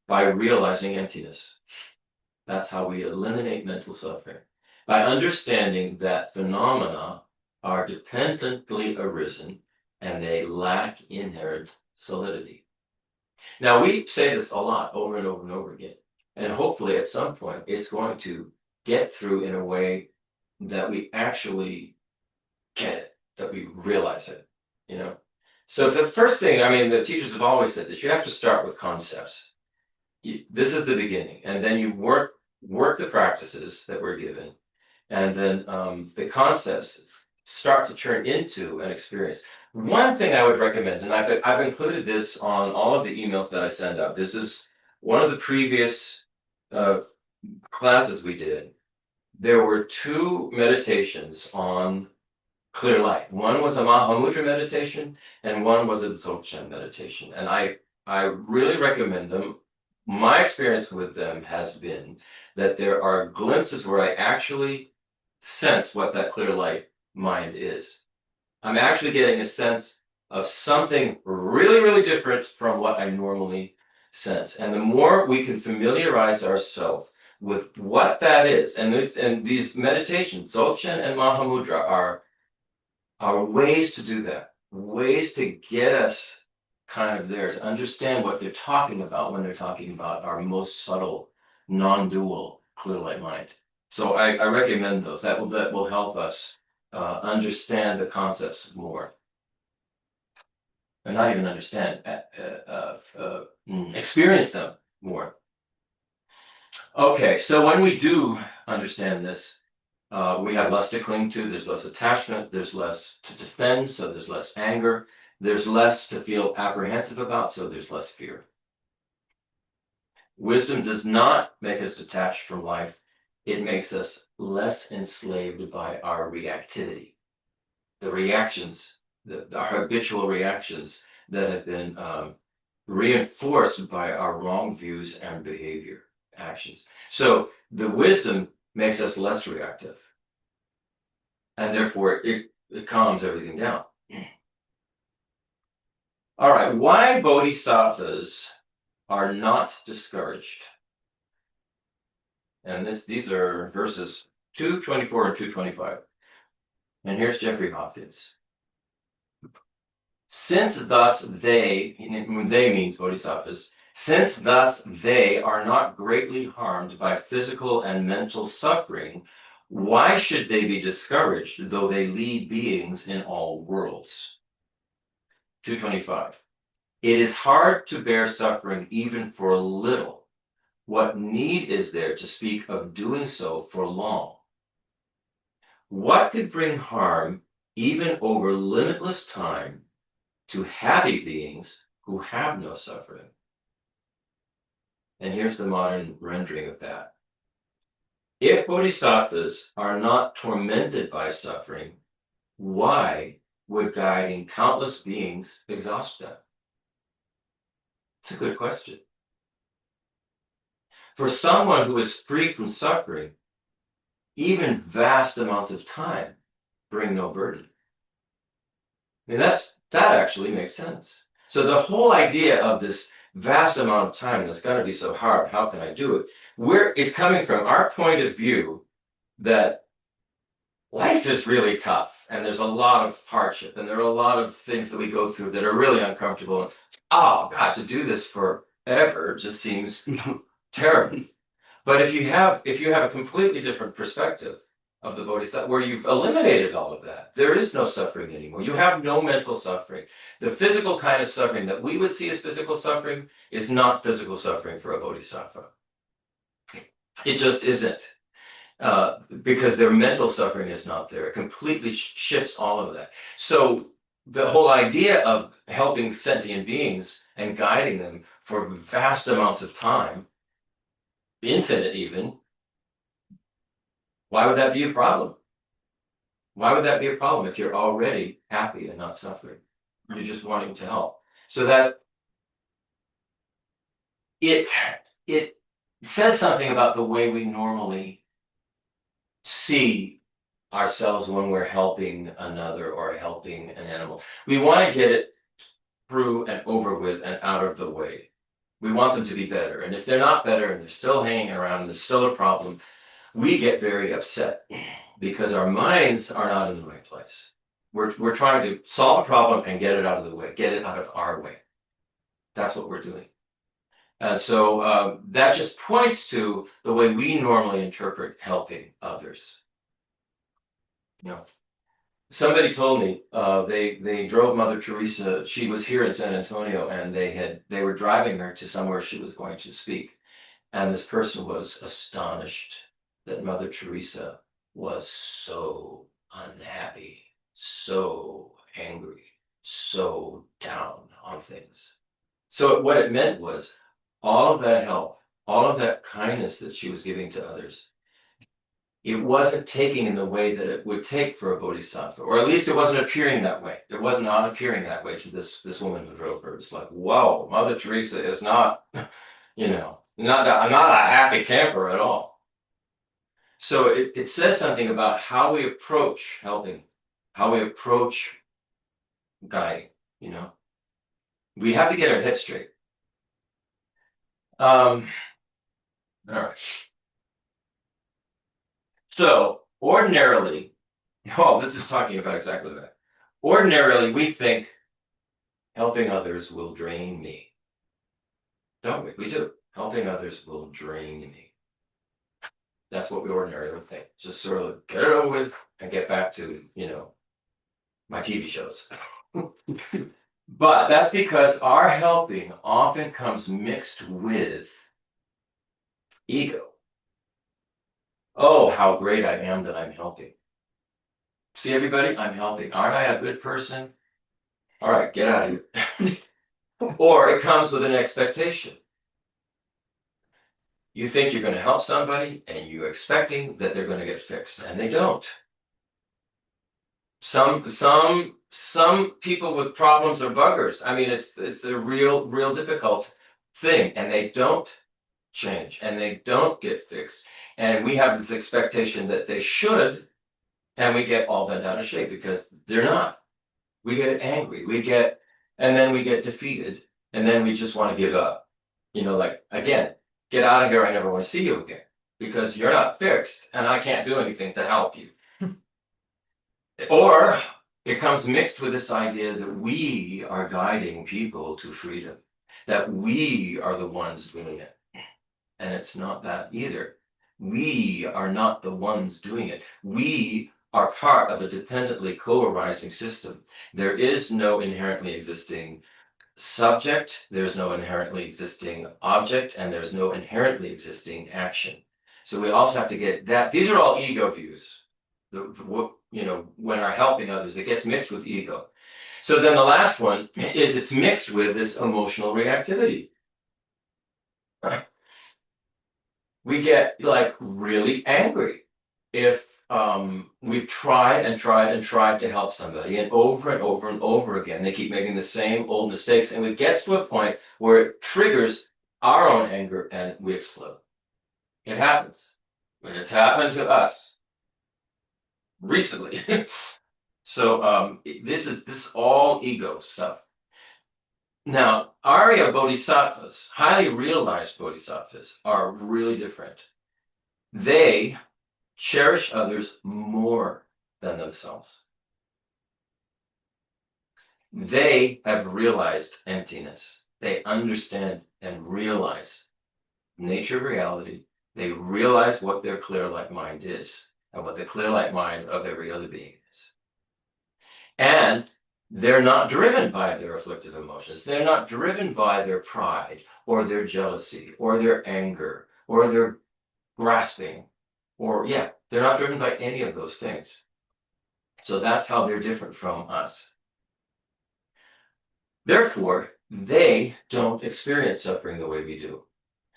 Speaker 1: by realizing emptiness. That's how we eliminate mental suffering. By understanding that phenomena are dependently arisen and they lack inherent solidity. Now, we say this a lot over and over and over again. And hopefully at some point it's going to get through in a way that we actually get it, that we realize it, So the first thing, the teachers have always said this, you have to start with concepts. This is the beginning, and then you work the practices that we're given, and then the concepts start to turn into an experience. One thing I would recommend, and I've included this on all of the emails that I send out. This is one of the previous classes we did. There were 2 meditations on clear light. One was a Mahamudra meditation, and one was a Dzogchen meditation. And I really recommend them. My experience with them has been that there are glimpses where I actually sense what that clear light mind is. I'm actually getting a sense of something really, really different from what I normally sense. And the more we can familiarize ourselves with what that is. And these meditations, Dzogchen and Mahamudra, are ways to do that, ways to get us kind of there, to understand what they're talking about when they're talking about our most subtle, non-dual, clear light mind. So I recommend those. That will help us understand the concepts more. And not even understand, experience them more. Okay, so when we do understand this, we have less to cling to, there's less attachment, there's less to defend, so there's less anger, there's less to feel apprehensive about, so there's less fear. Wisdom does not make us detached from life, it makes us less enslaved by our reactivity. The reactions, our habitual reactions that have been reinforced by our wrong views and behavior, actions. So the wisdom makes us less reactive. And therefore, it calms everything down. All right, why bodhisattvas are not discouraged. And these are verses 224 and 225. And here's Jeffrey Hopkins. Since thus they means bodhisattvas, since thus they are not greatly harmed by physical and mental suffering, why should they be discouraged, though they lead beings in all worlds? 225. It is hard to bear suffering even for a little. What need is there to speak of doing so for long? What could bring harm even over limitless time to happy beings who have no suffering? And here's the modern rendering of that. If bodhisattvas are not tormented by suffering, why would guiding countless beings exhaust them? It's a good question. For someone who is free from suffering, even vast amounts of time bring no burden. I mean, that actually makes sense. So the whole idea of this vast amount of time that's going to be so hard, how can I do it? It's coming from our point of view that life is really tough and there's a lot of hardship and there are a lot of things that we go through that are really uncomfortable. And, oh God, to do this forever just seems terrible. But if you have a completely different perspective of the bodhisattva, where you've eliminated all of that, there is no suffering anymore. You have no mental suffering. The physical kind of suffering that we would see as physical suffering is not physical suffering for a bodhisattva. It just isn't. Because their mental suffering is not there. It completely shifts all of that. So the whole idea of helping sentient beings and guiding them for vast amounts of time, infinite even, why would that be a problem? Why would that be a problem if you're already happy and not suffering? You're just wanting to help. So that it says something about the way we normally see ourselves when we're helping another or helping an animal. We want to get it through and over with and out of the way. We want them to be better. And if they're not better and they're still hanging around and there's still a problem, we get very upset because our minds are not in the right place. We're trying to solve a problem and get it out of the way, get it out of our way. That's what we're doing. So that just points to the way we normally interpret helping others. You know, somebody told me they drove Mother Teresa. She was here in San Antonio, and they were driving her to somewhere she was going to speak, and this person was astonished that Mother Teresa was so unhappy, so angry, so down on things. So what it meant was all of that help, all of that kindness that she was giving to others, it wasn't taking in the way that it would take for a bodhisattva, or at least it wasn't appearing that way. It was not appearing that way to this woman who drove her. It's like, whoa, Mother Teresa is not, not a happy camper at all. So it says something about how we approach helping, how we approach guiding, We have to get our head straight. All right. So ordinarily, oh, this is talking about exactly that. Ordinarily, we think helping others will drain me. Don't we? We do. Helping others will drain me. That's what we ordinarily think. Just sort of get it over with and get back to, my TV shows. But that's because our helping often comes mixed with ego. Oh, how great I am that I'm helping. See, everybody, I'm helping. Aren't I a good person? All right, get out of here. Or it comes with an expectation. You think you're going to help somebody and you're expecting that they're going to get fixed, and they don't. Some people with problems are buggers. I mean, it's a real difficult thing, and they don't change and they don't get fixed. And we have this expectation that they should, and we get all bent out of shape because they're not. We get angry, and then we get defeated, and then we just want to give up. Like, again, get out of here, I never want to see you again, because you're not fixed, and I can't do anything to help you. Or it comes mixed with this idea that we are guiding people to freedom, that we are the ones doing it. And it's not that either. We are not the ones doing it. We are part of a dependently co-arising system. There is no inherently existing subject, there's no inherently existing object, and there's no inherently existing action. So we also have to get that. These are all ego views. When are helping others, it gets mixed with ego. So then the last one is it's mixed with this emotional reactivity. We get like really angry if we've tried to help somebody, and over and over and over again they keep making the same old mistakes, and it gets to a point where it triggers our own anger and we explode. It happens. It's happened to us recently. So this is all ego stuff. Now, Arya bodhisattvas, highly realized bodhisattvas, are really different. They cherish others more than themselves. They have realized emptiness. They understand and realize nature of reality. They realize what their clear light mind is and what the clear light mind of every other being is. And they're not driven by their afflictive emotions. They're not driven by their pride or their jealousy or their anger or their grasping they're not driven by any of those things. So that's how they're different from us. Therefore, they don't experience suffering the way we do.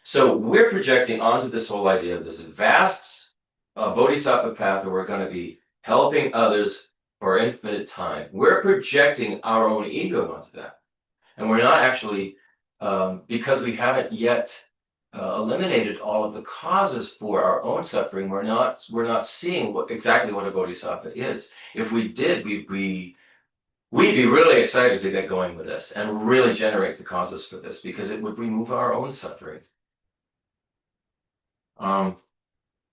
Speaker 1: So we're projecting onto this whole idea of this vast bodhisattva path where we're going to be helping others for infinite time. We're projecting our own ego onto that. And we're not actually, because we haven't yet eliminated all of the causes for our own suffering, we're not seeing exactly what a bodhisattva is. If we did, we'd be really excited to get going with this and really generate the causes for this, because it would remove our own suffering.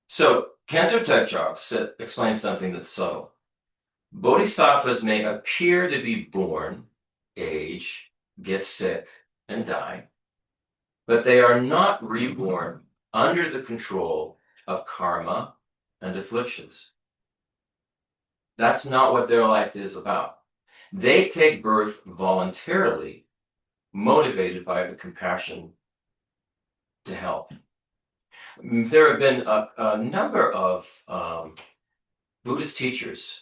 Speaker 1: So Cancer Tejog explains something that's subtle. Bodhisattvas may appear to be born, age, get sick, and die, but they are not reborn under the control of karma and afflictions. That's not what their life is about. They take birth voluntarily, motivated by the compassion to help. There have been a number of Buddhist teachers,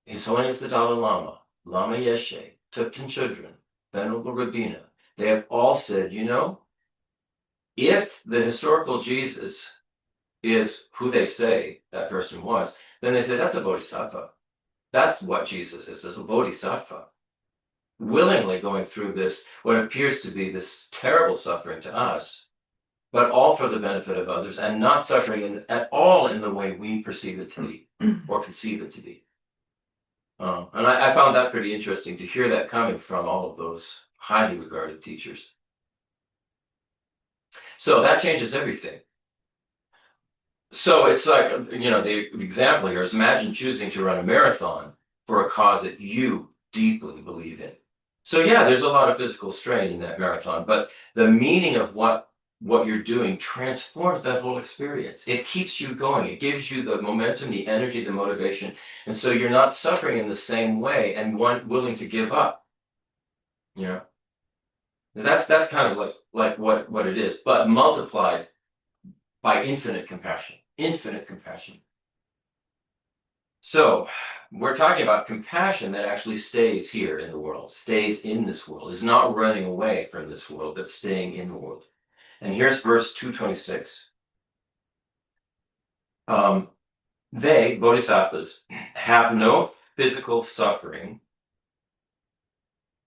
Speaker 1: His Holiness the Dalai Lama, Lama Yeshe, Thupten Chodron, Venerable Rabina. They have all said, if the historical Jesus is who they say that person was, then they say that's a bodhisattva. That's what Jesus is a bodhisattva. Willingly going through this, what appears to be this terrible suffering to us, but all for the benefit of others, and not suffering at all in the way we perceive it to be or conceive it to be. And I found that pretty interesting to hear that coming from all of those highly regarded teachers. So that changes everything. So it's like, the example here is imagine choosing to run a marathon for a cause that you deeply believe in. So yeah, there's a lot of physical strain in that marathon, but the meaning of what you're doing transforms that whole experience. It keeps you going. It gives you the momentum, the energy, the motivation. And so you're not suffering in the same way and willing to give up. You know, that's kind of like what it is, but multiplied by infinite compassion. Infinite compassion. So we're talking about compassion that actually stays here in the world, stays in this world, is not running away from this world, but staying in the world. And here's verse 226. They, bodhisattvas, have no physical suffering.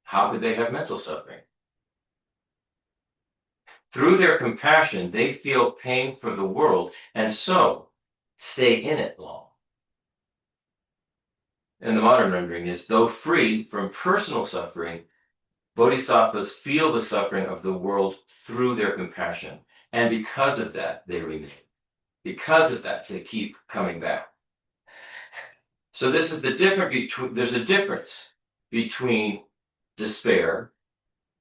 Speaker 1: How could they have mental suffering? Through their compassion, they feel pain for the world and so stay in it long. And the modern rendering is, though free from personal suffering, bodhisattvas feel the suffering of the world through their compassion. And because of that, they remain. Because of that, they keep coming back. So this is there's a difference between despair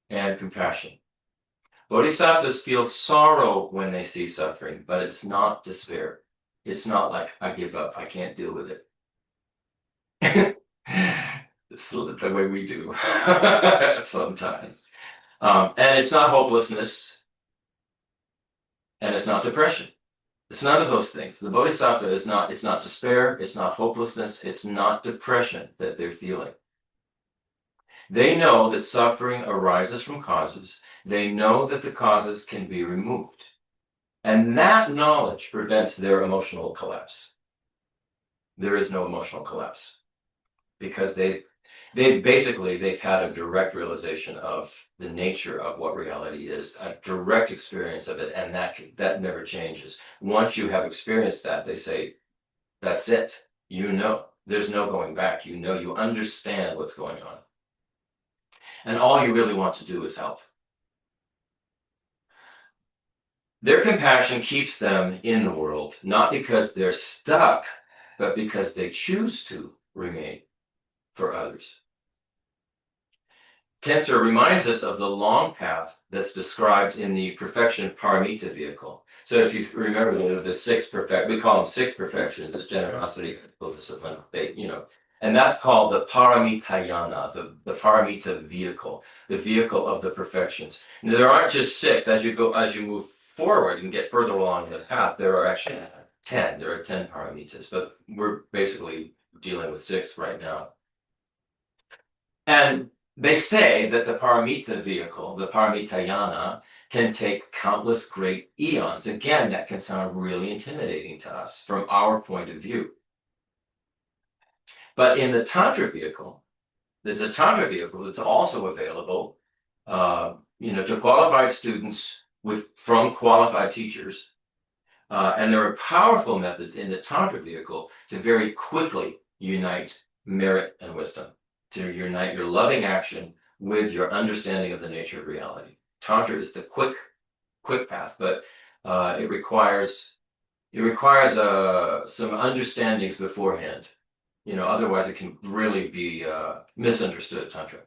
Speaker 1: and compassion. Bodhisattvas feel sorrow when they see suffering, but it's not despair. It's not like, I give up, I can't deal with it. It's the way we do sometimes. And it's not hopelessness, and it's not depression. It's none of those things. The bodhisattva it's not despair, it's not hopelessness, it's not depression that they're feeling. They know that suffering arises from causes. They know that the causes can be removed. And that knowledge prevents their emotional collapse. There is no emotional collapse because they've had a direct realization of the nature of what reality is, a direct experience of it, and that never changes. Once you have experienced that, they say, that's it. There's no going back. You understand what's going on. And all you really want to do is help. Their compassion keeps them in the world, not because they're stuck, but because they choose to remain for others. Cancer reminds us of the long path that's described in the perfection paramita vehicle. So if you remember the six we call them six perfections: generosity, discipline, faith, and that's called the paramitayana, the paramita vehicle, the vehicle of the perfections. Now, there aren't just six. As you move forward and get further along the path, there are actually 10. There are 10 paramitas, but we're basically dealing with six right now. And they say that the paramita vehicle, the paramitayana, can take countless great eons. Again, that can sound really intimidating to us from our point of view. But in the Tantra vehicle, there's a Tantra vehicle that's also available, to qualified students from qualified teachers. And there are powerful methods in the Tantra vehicle to very quickly unite merit and wisdom, to unite your loving action with your understanding of the nature of reality. Tantra is the quick path, but it requires some understandings beforehand. Otherwise it can really be misunderstood, Tantra.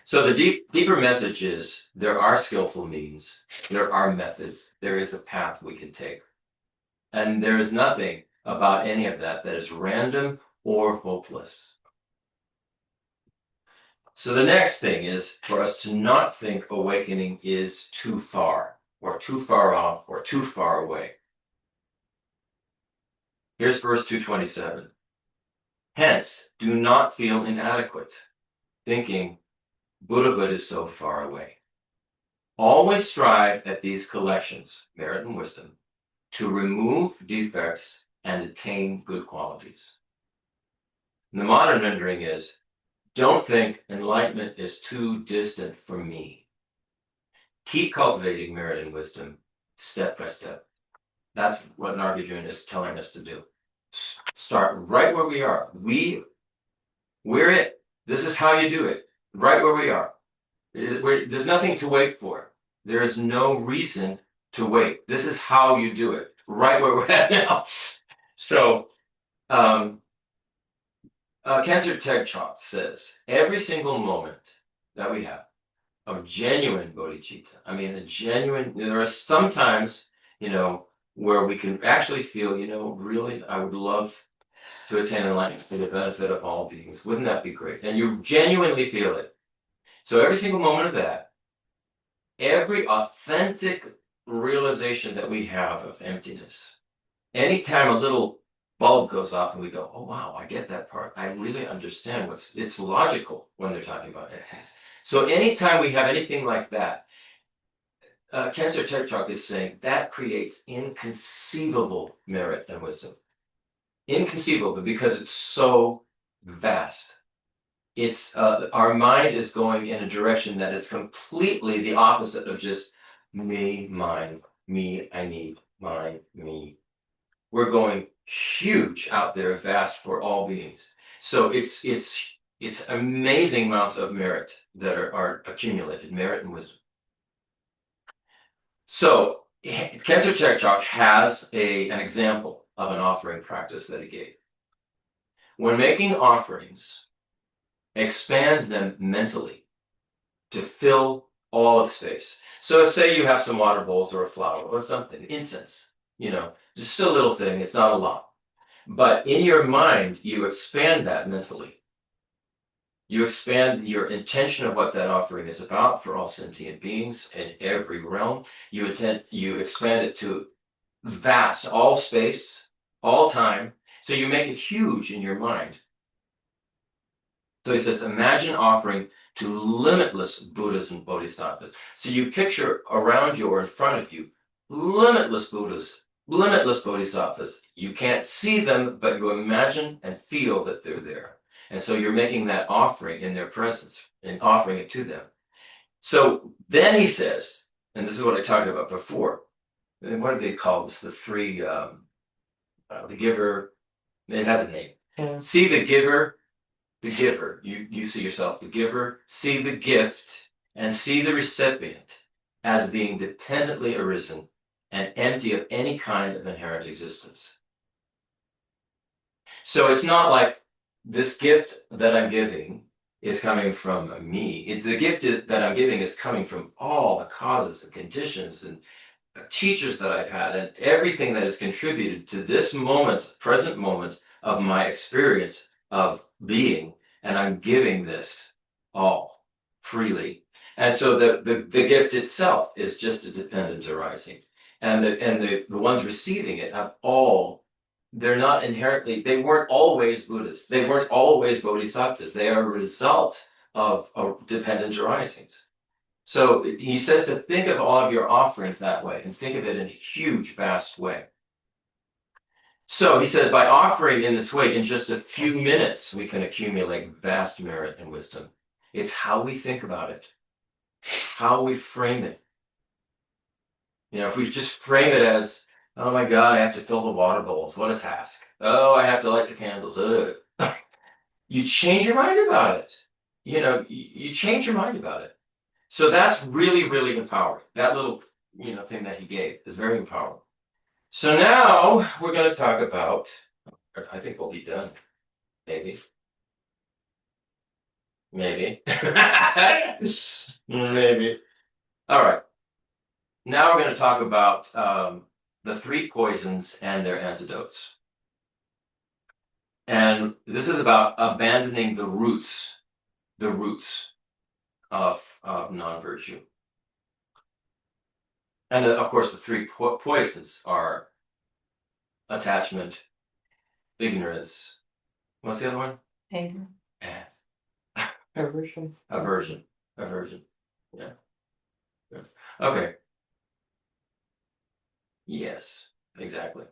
Speaker 1: So the deeper message is there are skillful means, there are methods, there is a path we can take. And there is nothing about any of that is random or hopeless. So the next thing is for us to not think awakening is too far, or too far off, or too far away. Here's verse 227. Hence, do not feel inadequate, thinking Buddhahood is so far away. Always strive at these collections, merit and wisdom, to remove defects and attain good qualities. And the modern rendering is, don't think enlightenment is too distant from me. Keep cultivating merit and wisdom step by step. That's what Nagarjuna is telling us to do. Start right where we are. We're it. This is how you do it. Right where we are. There's nothing to wait for. There is no reason to wait. This is how you do it. right where we're at now. So, Cancer Tech Chalk says every single moment that we have of genuine bodhicitta, I mean, there are some times, where we can actually feel, really, I would love to attain enlightenment for the benefit of all beings. Wouldn't that be great? And you genuinely feel it. So every single moment of that, every authentic realization that we have of emptiness, anytime a little bulb goes off and we go, oh wow, I get that part. I really understand it's logical when they're talking about emptiness. So anytime we have anything like that, Cancer Tech Chalk is saying that creates inconceivable merit and wisdom. Inconceivable because it's so vast. It's our mind is going in a direction that is completely the opposite of just me, mine, me, I need, mine, me. We're going huge out there, vast for all beings. So it's amazing amounts of merit that are accumulated, merit and wisdom. So Cancer Tech Chalk has an example of an offering practice that he gave. When making offerings, expand them mentally to fill all of space. So say you have some water bowls or a flower or something, incense, just a little thing, it's not a lot. But in your mind, you expand that mentally. You expand your intention of what that offering is about for all sentient beings in every realm. You expand it to vast, all space, all time. So you make it huge in your mind. So he says, imagine offering to limitless Buddhas and Bodhisattvas. So you picture around you or in front of you, limitless Buddhas, limitless Bodhisattvas. You can't see them, but you imagine and feel that they're there. And so you're making that offering in their presence and offering it to them. So then he says, and this is what I talked about before, what do they call this? The three, the giver, it has a name.
Speaker 2: Yeah.
Speaker 1: See the giver, you see yourself, the giver, see the gift, and see the recipient as being dependently arisen and empty of any kind of inherent existence. So it's not like this gift that I'm giving is coming from me. The gift that I'm giving is coming from all the causes and conditions and teachers that I've had and everything that has contributed to this moment, present moment of my experience of being, and I'm giving this all freely. And so the gift itself is just a dependent arising. And the ones receiving it have all, they're not inherently, they weren't always Buddhists. They weren't always Bodhisattvas. They are a result of dependent arisings. So he says to think of all of your offerings that way and think of it in a huge, vast way. So he says, by offering in this way, in just a few minutes, we can accumulate vast merit and wisdom. It's how we think about it, how we frame it. If we just frame it as, oh my God, I have to fill the water bowls. What a task. Oh, I have to light the candles. You change your mind about it. You change your mind about it. So that's really, really empowering. That little, thing that he gave is very empowering. So now we're going to talk about, I think we'll be done. Maybe. Maybe. Maybe. All right. Now we're going to talk about the three poisons and their antidotes. And this is about abandoning the roots of non-virtue. And of course, the three poisons are attachment, ignorance. What's the other one?
Speaker 2: Anger.
Speaker 1: Aversion. Aversion. Yeah. Okay. Yes, exactly.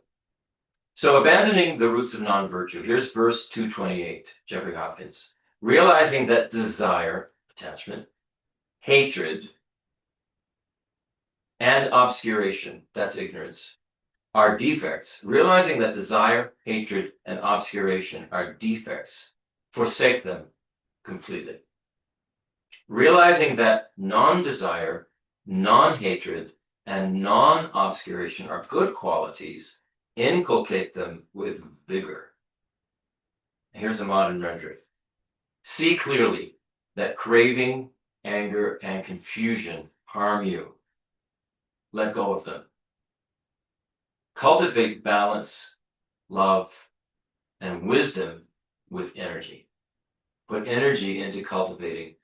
Speaker 1: So abandoning the roots of non-virtue. Here's verse 228, Jeffrey Hopkins. Realizing that desire, attachment, hatred, and obscuration, that's ignorance, are defects. Realizing that desire, hatred, and obscuration are defects, forsake them completely. Realizing that non-desire, non-hatred, and non-obscuration are good qualities, inculcate them with vigor. Here's a modern rendering. See clearly that craving, anger, and confusion harm you. Let go of them. Cultivate balance, love, and wisdom with energy. Put energy into cultivating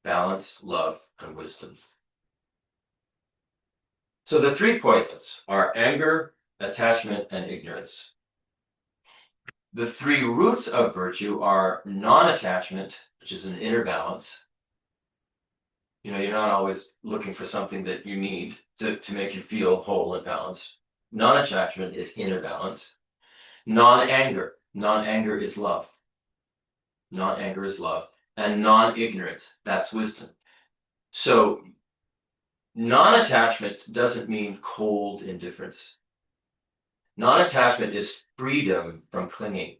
Speaker 1: balance, love, and wisdom. So the 3 poisons are anger, attachment, and ignorance. The 3 roots of virtue are non-attachment, which is an inner balance. You know, you're not always looking for something that you need to make you feel whole and balanced. Non-attachment is inner balance. Non-anger. Non-anger is love. Non-anger is love. And non-ignorance, that's wisdom. So non-attachment doesn't mean cold indifference. Non-attachment is freedom from clinging,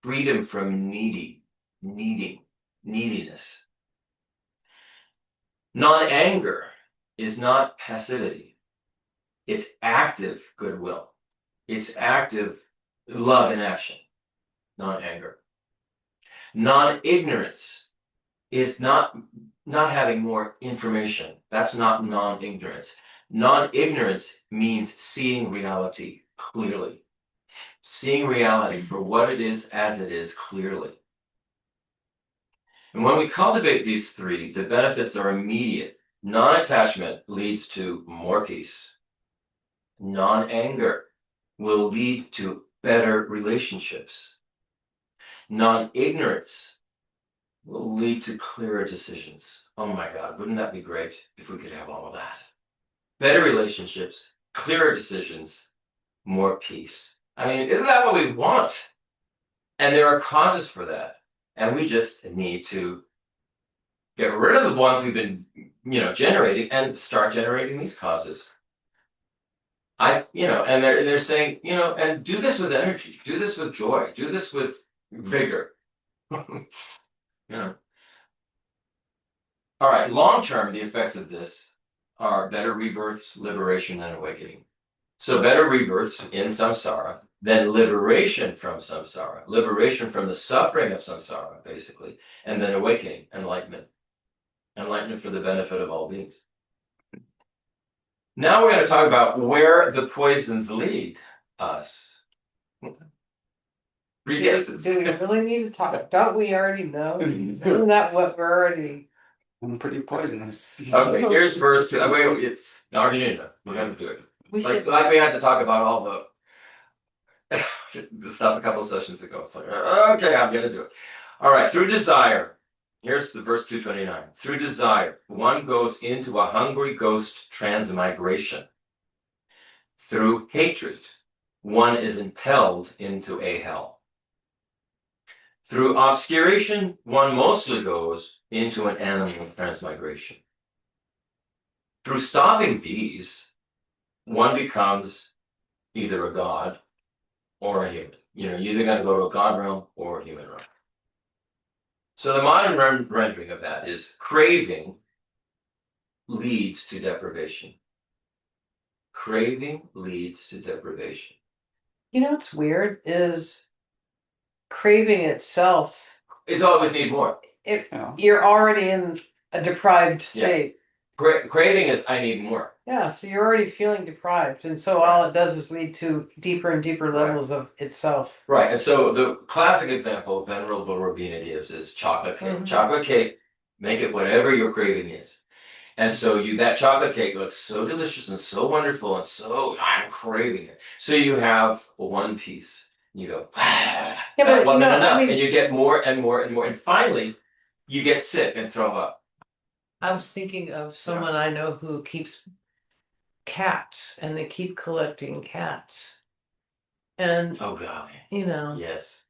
Speaker 1: freedom from neediness. Non-anger is not passivity. It's active goodwill. It's active love in action, non-anger. Non-ignorance is not having more information. That's not non-ignorance. Non-ignorance means seeing reality clearly. Seeing reality for what it is as it is clearly. And when we cultivate these 3, the benefits are immediate. Non-attachment leads to more peace. Non-anger will lead to better relationships. Non-ignorance will lead to clearer decisions. Oh my God, wouldn't that be great if we could have all of that? Better relationships, clearer decisions, more peace. I mean, isn't that what we want? And there are causes for that. And we just need to get rid of the ones we've been, generating and start generating these causes. And they're saying, and do this with energy, do this with joy, do this with vigor. All right, long term, the effects of this are better rebirths, liberation, and awakening. So better rebirths in samsara, then liberation from samsara, liberation from the suffering of samsara, basically, and then awakening, enlightenment. Enlightenment for the benefit of all beings. Now we're going to talk about where the poisons lead us. 3 guesses.
Speaker 5: Do we really need to talk? Don't we already know? Isn't that what we're already?
Speaker 4: I'm pretty poisonous.
Speaker 1: Okay, here's verse 2. Wait, it's Nagarjuna. We're going to do it. Like we had to talk about all the stuff a couple of sessions ago. It's like, okay, I'm going to do it. All right, through desire. Here's the verse 229. Through desire, one goes into a hungry ghost transmigration. Through hatred, one is impelled into a hell. Through obscuration, one mostly goes into an animal transmigration. Through stopping these, one becomes either a god or a human. You're either going to go to a god realm or a human realm. So the modern rendering of that is craving leads to deprivation. Craving leads to deprivation.
Speaker 5: You know what's weird is craving itself.
Speaker 1: It's always need more.
Speaker 5: If
Speaker 4: Yeah.
Speaker 5: you're already in a deprived state.
Speaker 1: Craving is I need more.
Speaker 5: Yeah, so you're already feeling deprived, and so all it does is lead to deeper and deeper levels of itself.
Speaker 1: Right, and so the classic example Venerable Robina gives is chocolate cake.
Speaker 5: Mhm.
Speaker 1: Chocolate cake, make it whatever your craving is. And so that chocolate cake looks so delicious and so wonderful and so I'm craving it. So you have 1 piece. You go,
Speaker 5: Yeah, but
Speaker 1: that wasn't enough.
Speaker 5: I mean,
Speaker 1: And you get more and more and more. And finally, you get sick and throw up.
Speaker 2: I was thinking of someone I know who keeps cats, and they keep collecting cats. And,
Speaker 1: Oh, golly. Yes.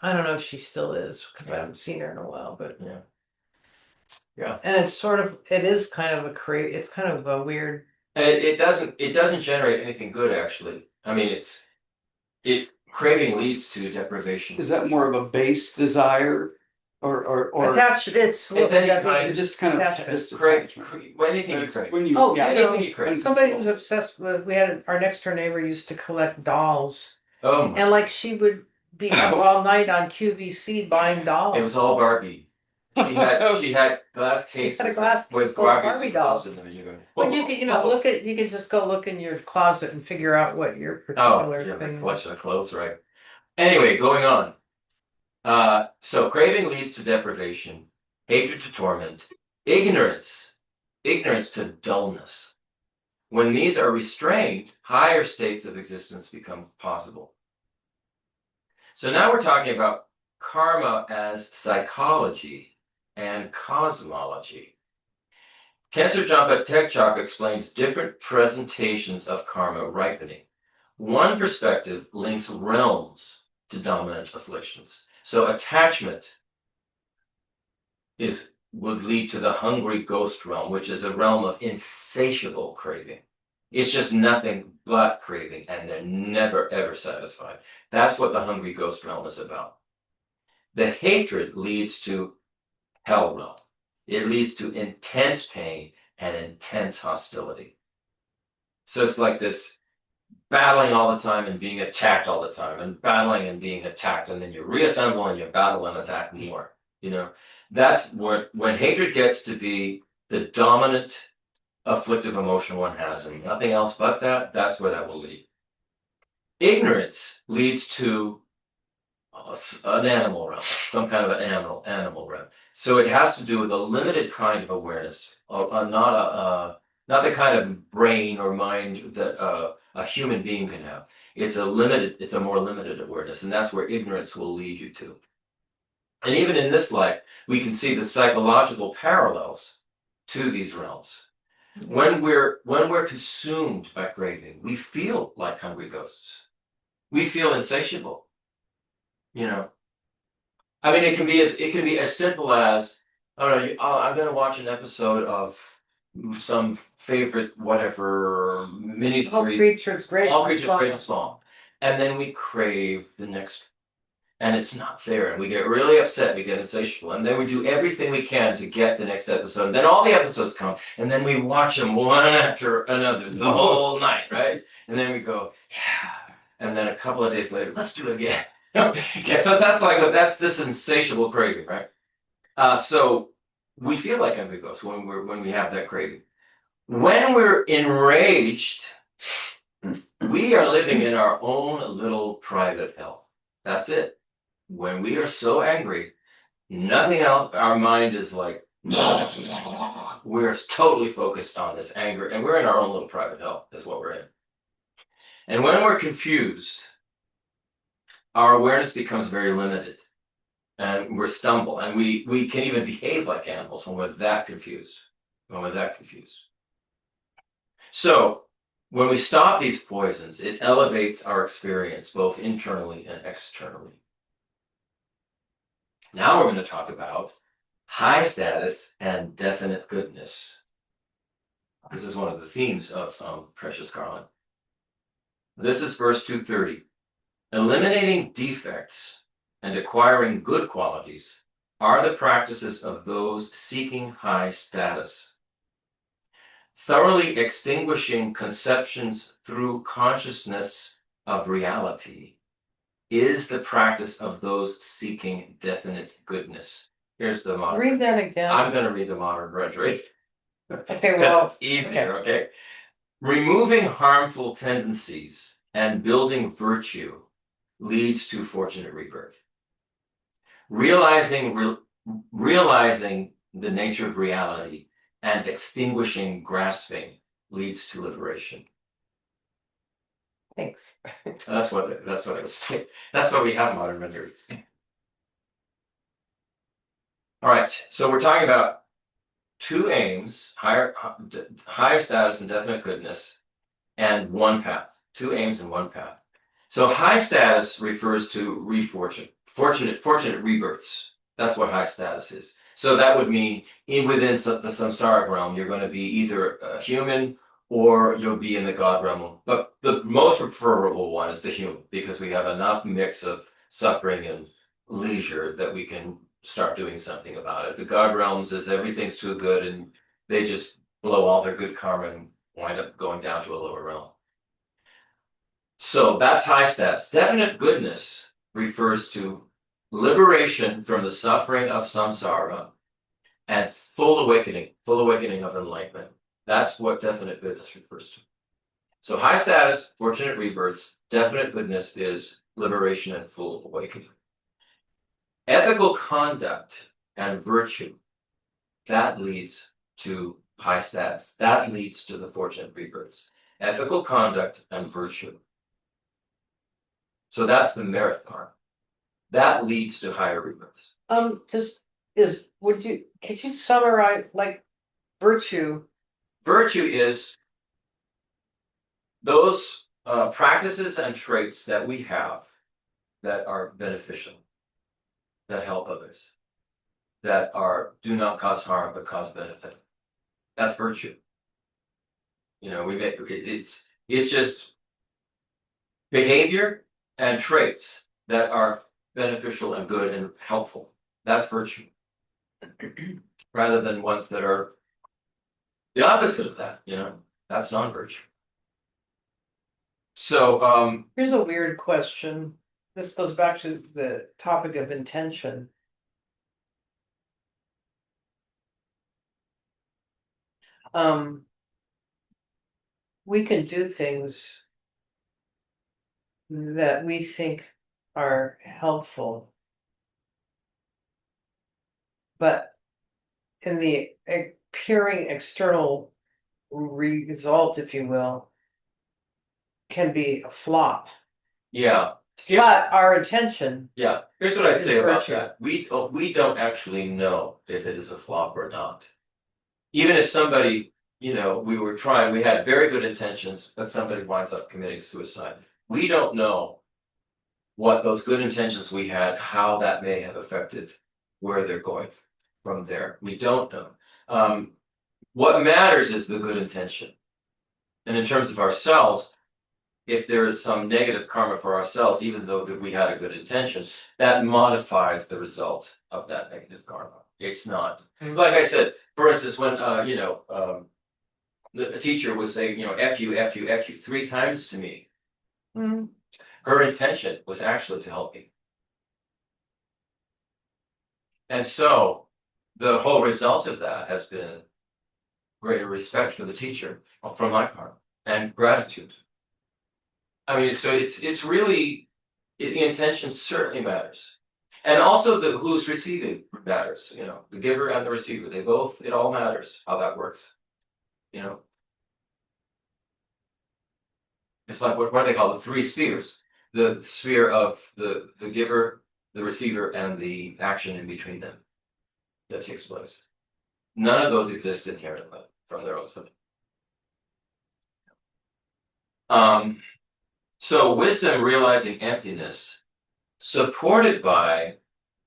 Speaker 2: I don't know if she still is, because I haven't seen her in a while, but
Speaker 1: Yeah. Yeah.
Speaker 2: and it is kind of it's kind of a weird.
Speaker 1: And it doesn't generate anything good, actually. I mean, craving leads to deprivation.
Speaker 4: Is that more of a base desire or
Speaker 5: Attached, it's.
Speaker 1: It's any kind of
Speaker 4: just kind of
Speaker 5: Attachment.
Speaker 4: just
Speaker 1: Crave,
Speaker 4: attachment.
Speaker 1: anything you
Speaker 4: It's
Speaker 1: crave.
Speaker 4: when you,
Speaker 5: Oh,
Speaker 4: yeah,
Speaker 5: you know,
Speaker 1: anything you crave.
Speaker 5: Somebody who's obsessed with, we had, our next door neighbor used to collect dolls.
Speaker 1: Oh my,
Speaker 5: And like she would be up all night on QVC buying dolls.
Speaker 1: it was all Barbie. She had glass cases
Speaker 5: She had a glass case
Speaker 1: with
Speaker 5: full of
Speaker 1: Barbies
Speaker 5: Barbie dolls.
Speaker 1: in them, and you go.
Speaker 5: But you can, look at, you can just go look in your closet and figure out what your
Speaker 1: Oh,
Speaker 5: particular
Speaker 1: yeah, the
Speaker 5: thing is.
Speaker 1: collection of clothes, right? Anyway, going on. So craving leads to deprivation, hatred to torment, ignorance to dullness. When these are restrained, higher states of existence become possible. So now we're talking about karma as psychology and cosmology. Cancer Jampa Tekchak explains different presentations of karma ripening. One perspective links realms to dominant afflictions. So attachment would lead to the hungry ghost realm, which is a realm of insatiable craving. It's just nothing but craving, and they're never ever satisfied. That's what the hungry ghost realm is about. The hatred leads to hell realm. It leads to intense pain and intense hostility. So it's like this battling all the time and being attacked all the time, and battling and being attacked, and then you reassemble and you battle and attack more. That's when hatred gets to be the dominant afflictive emotion one has, and nothing else but that, that's where that will lead. Ignorance leads to an animal realm, some kind of an animal realm. So it has to do with a limited kind of awareness, not the kind of brain or mind that a human being can have. It's a more limited awareness, and that's where ignorance will lead you to. And even in this life, we can see the psychological parallels to these realms. When we're consumed by craving, we feel like hungry ghosts. We feel insatiable. I mean, it can be as simple as, I don't know, I'm going to watch an episode of some favorite whatever mini
Speaker 5: All
Speaker 1: series.
Speaker 5: creatures great.
Speaker 1: All creatures great and small, and then we crave the next, and it's not there, and we get really upset, we get insatiable, and then we do everything we can to get the next episode. And then all the episodes come, and then we watch them one after another the whole night, right? And then we go, yeah, and then a couple of days later, let's do it again. Yeah, so that's this insatiable craving, right? So we feel like hungry ghosts when we have that craving. When we're enraged, we are living in our own little private hell. That's it. When we are so angry, nothing else, our mind is like, we're totally focused on this anger, and we're in our own little private hell, is what we're in. And when we're confused, our awareness becomes very limited, and we stumble, and we can even behave like animals when we're that confused. So when we stop these poisons, it elevates our experience both internally and externally. Now we're going to talk about high status and definite goodness. This is one of the themes of Precious Garland. This is verse 230. Eliminating defects and acquiring good qualities are the practices of those seeking high status. Thoroughly extinguishing conceptions through consciousness of reality is the practice of those seeking definite goodness. Here's the modern.
Speaker 5: Read that again.
Speaker 1: I'm going to read the modern rhetoric.
Speaker 5: Okay, well,
Speaker 1: It's easier, okay? Removing harmful tendencies and building virtue leads to fortunate rebirth. Realizing the nature of reality and extinguishing grasping leads to liberation.
Speaker 5: thanks.
Speaker 1: That's what it was saying. That's why we have modern rhetoric. All right, so we're talking about two aims: higher status and definite goodness, and one path. Two aims and one path. So high status refers to fortunate rebirths. That's what high status is. So that would mean within the samsaric realm, you're going to be either a human or you'll be in the God realm. But the most preferable one is the human, because we have enough mix of suffering and leisure that we can start doing something about it. The God realms is everything's too good and they just blow all their good karma and wind up going down to a lower realm. So that's high status. Definite goodness refers to liberation from the suffering of samsara and full awakening of enlightenment. That's what definite goodness refers to. So high status, fortunate rebirths, definite goodness is liberation and full awakening. Ethical conduct and virtue, that leads to high status. That leads to the fortunate rebirths. Ethical conduct and virtue. So that's the merit part. That leads to higher rebirths.
Speaker 5: Could you summarize like virtue?
Speaker 1: Virtue is those practices and traits that we have that are beneficial, that help others, that do not cause harm but cause benefit. That's virtue. You know, it's just behavior and traits that are beneficial and good and helpful. That's virtue. Rather than ones that are the opposite of that, you know, that's non-virtue. So
Speaker 5: Here's a weird question. This goes back to the topic of intention. We can do things that we think are helpful, but in the appearing external result, if you will, can be a flop.
Speaker 1: yeah.
Speaker 5: But our intention,
Speaker 1: Yeah, here's what I'd say
Speaker 5: Is
Speaker 1: about
Speaker 5: virtue.
Speaker 1: that. We don't actually know if it is a flop or not. Even if somebody, you know, we had very good intentions, but somebody winds up committing suicide. We don't know what those good intentions we had, how that may have affected where they're going from there. We don't know. What matters is the good intention. And in terms of ourselves, if there is some negative karma for ourselves, even though that we had a good intention, that modifies the result of that negative karma. It's not like I said. For instance, when the teacher was saying, you know, "F you, F you, F you" 3 times to me, her intention was actually to help me, and so the whole result of that has been greater respect for the teacher from my part and gratitude. I mean, so it's really the intention certainly matters, and also the who's receiving matters. You know, the giver and the receiver, it all matters how that works. You know, it's like what do they call the 3 spheres? The sphere of the giver, the receiver, and the action in between them that takes place. None of those exist inherently from their own side. So wisdom realizing emptiness, supported by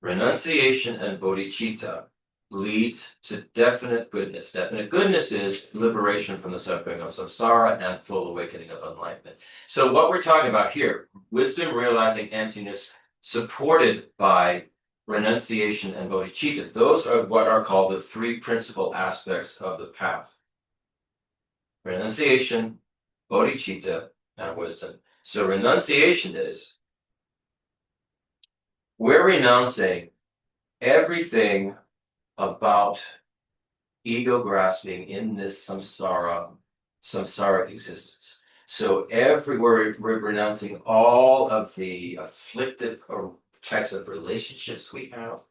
Speaker 1: renunciation and bodhichitta, leads to definite goodness. Definite goodness is liberation from the suffering of samsara and full awakening of enlightenment. So what we're talking about here, wisdom realizing emptiness, supported by renunciation and bodhichitta, those are what are called the 3 principal aspects of the path. Renunciation, bodhichitta, and wisdom. So renunciation is, we're renouncing everything about ego grasping in this samsara existence. So we're renouncing all of the afflictive types of relationships we have.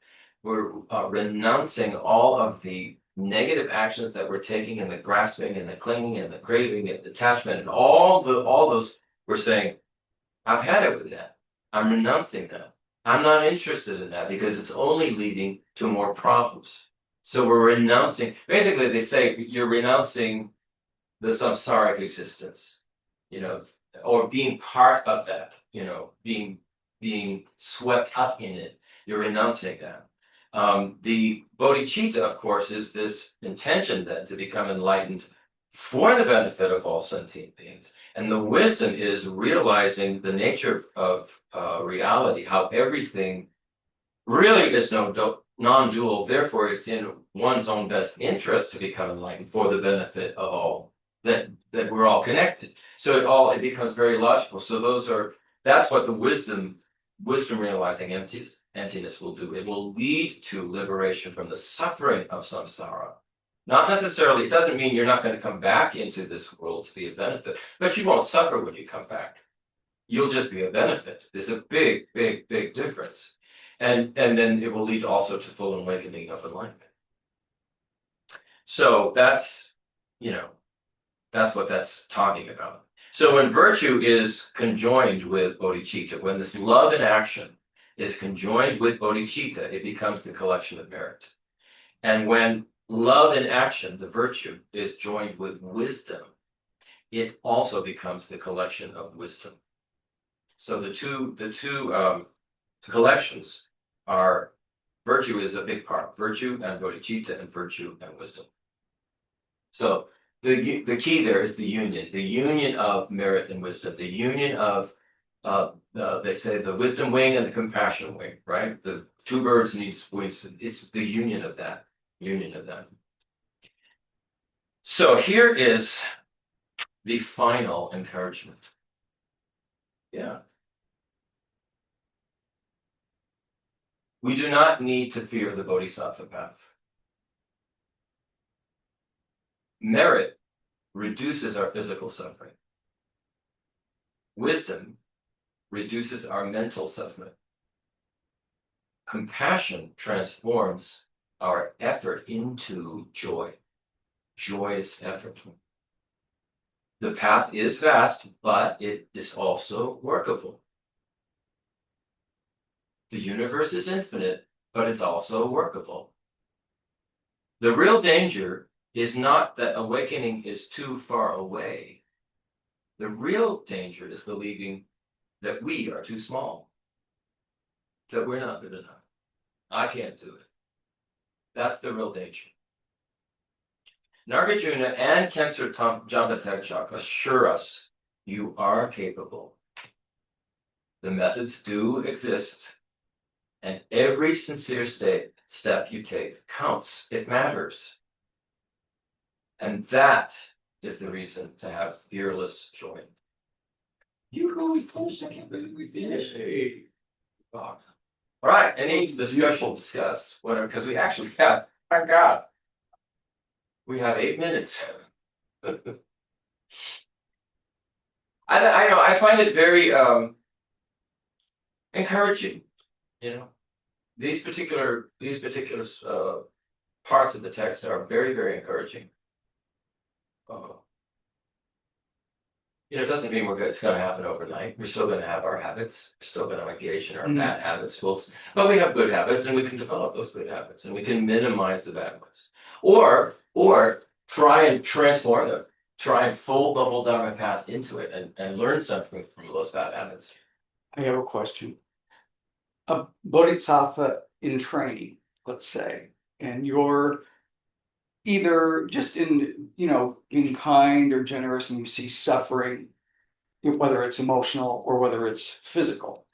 Speaker 1: We're renouncing all of the negative actions that we're taking, and the grasping and the clinging and the craving and detachment and all those. We're saying, I've had it with that. I'm renouncing that. I'm not interested in that because it's only leading to more problems. So we're renouncing, basically they say you're renouncing the samsaric existence, you know, or being part of that, you know, being swept up in it. You're renouncing that. The bodhicitta, of course, is this intention then to become enlightened for the benefit of all sentient beings. And the wisdom is realizing the nature of reality, how everything really is non-dual, therefore it's in one's own best interest to become enlightened for the benefit of all, that we're all connected. So it becomes very logical. So that's what the wisdom realizing emptiness will do. It will lead to liberation from the suffering of samsara. Not necessarily, it doesn't mean you're not going to come back into this world to be a benefit, but you won't suffer when you come back. You'll just be a benefit. There's a big, big, big difference. And then it will lead also to full awakening of enlightenment. So that's what that's talking about. So when virtue is conjoined with bodhicitta, when this love in action is conjoined with bodhicitta, it becomes the collection of merit. And when love in action, the virtue, is joined with wisdom, it also becomes the collection of wisdom. So the two collections are, virtue is a big part, virtue and bodhicitta, and virtue and wisdom. So the key there is the union of merit and wisdom, the union of they say the wisdom wing and the compassion wing, right? The two birds need wings. It's the union of that. So here is the final encouragement. Yeah. We do not need to fear the bodhisattva path. Merit reduces our physical suffering. Wisdom reduces our mental suffering. Compassion transforms our effort into joy, joyous effort. The path is vast, but it is also workable. The universe is infinite, but it's also workable. The real danger is not that awakening is too far away. The real danger is believing that we are too small, that we're not good enough. I can't do it. That's the real danger. Nagarjuna and Khensur Jambatekchak assure us you are capable. The methods do exist, and every sincere step you take counts. It matters. And that is the reason to have fearless joy. We finished. I can't believe we finished. All right, any discussion, discuss whatever, because we actually have, my God, we have 8 minutes. I know, I find it very encouraging, These particular parts of the text are very, very encouraging. It doesn't mean it's going to happen overnight. We're still going to have our habits. We're still going to engage in our bad habits. But we have good habits, and we can develop those good habits, and we can minimize the bad ones, or try and transform them. Try and fold the whole Dharma path into it, and learn something from those bad habits.
Speaker 4: I have a question. A bodhisattva in training, let's say, and you're either just being kind or generous, and you see suffering, whether it's emotional or whether it's physical.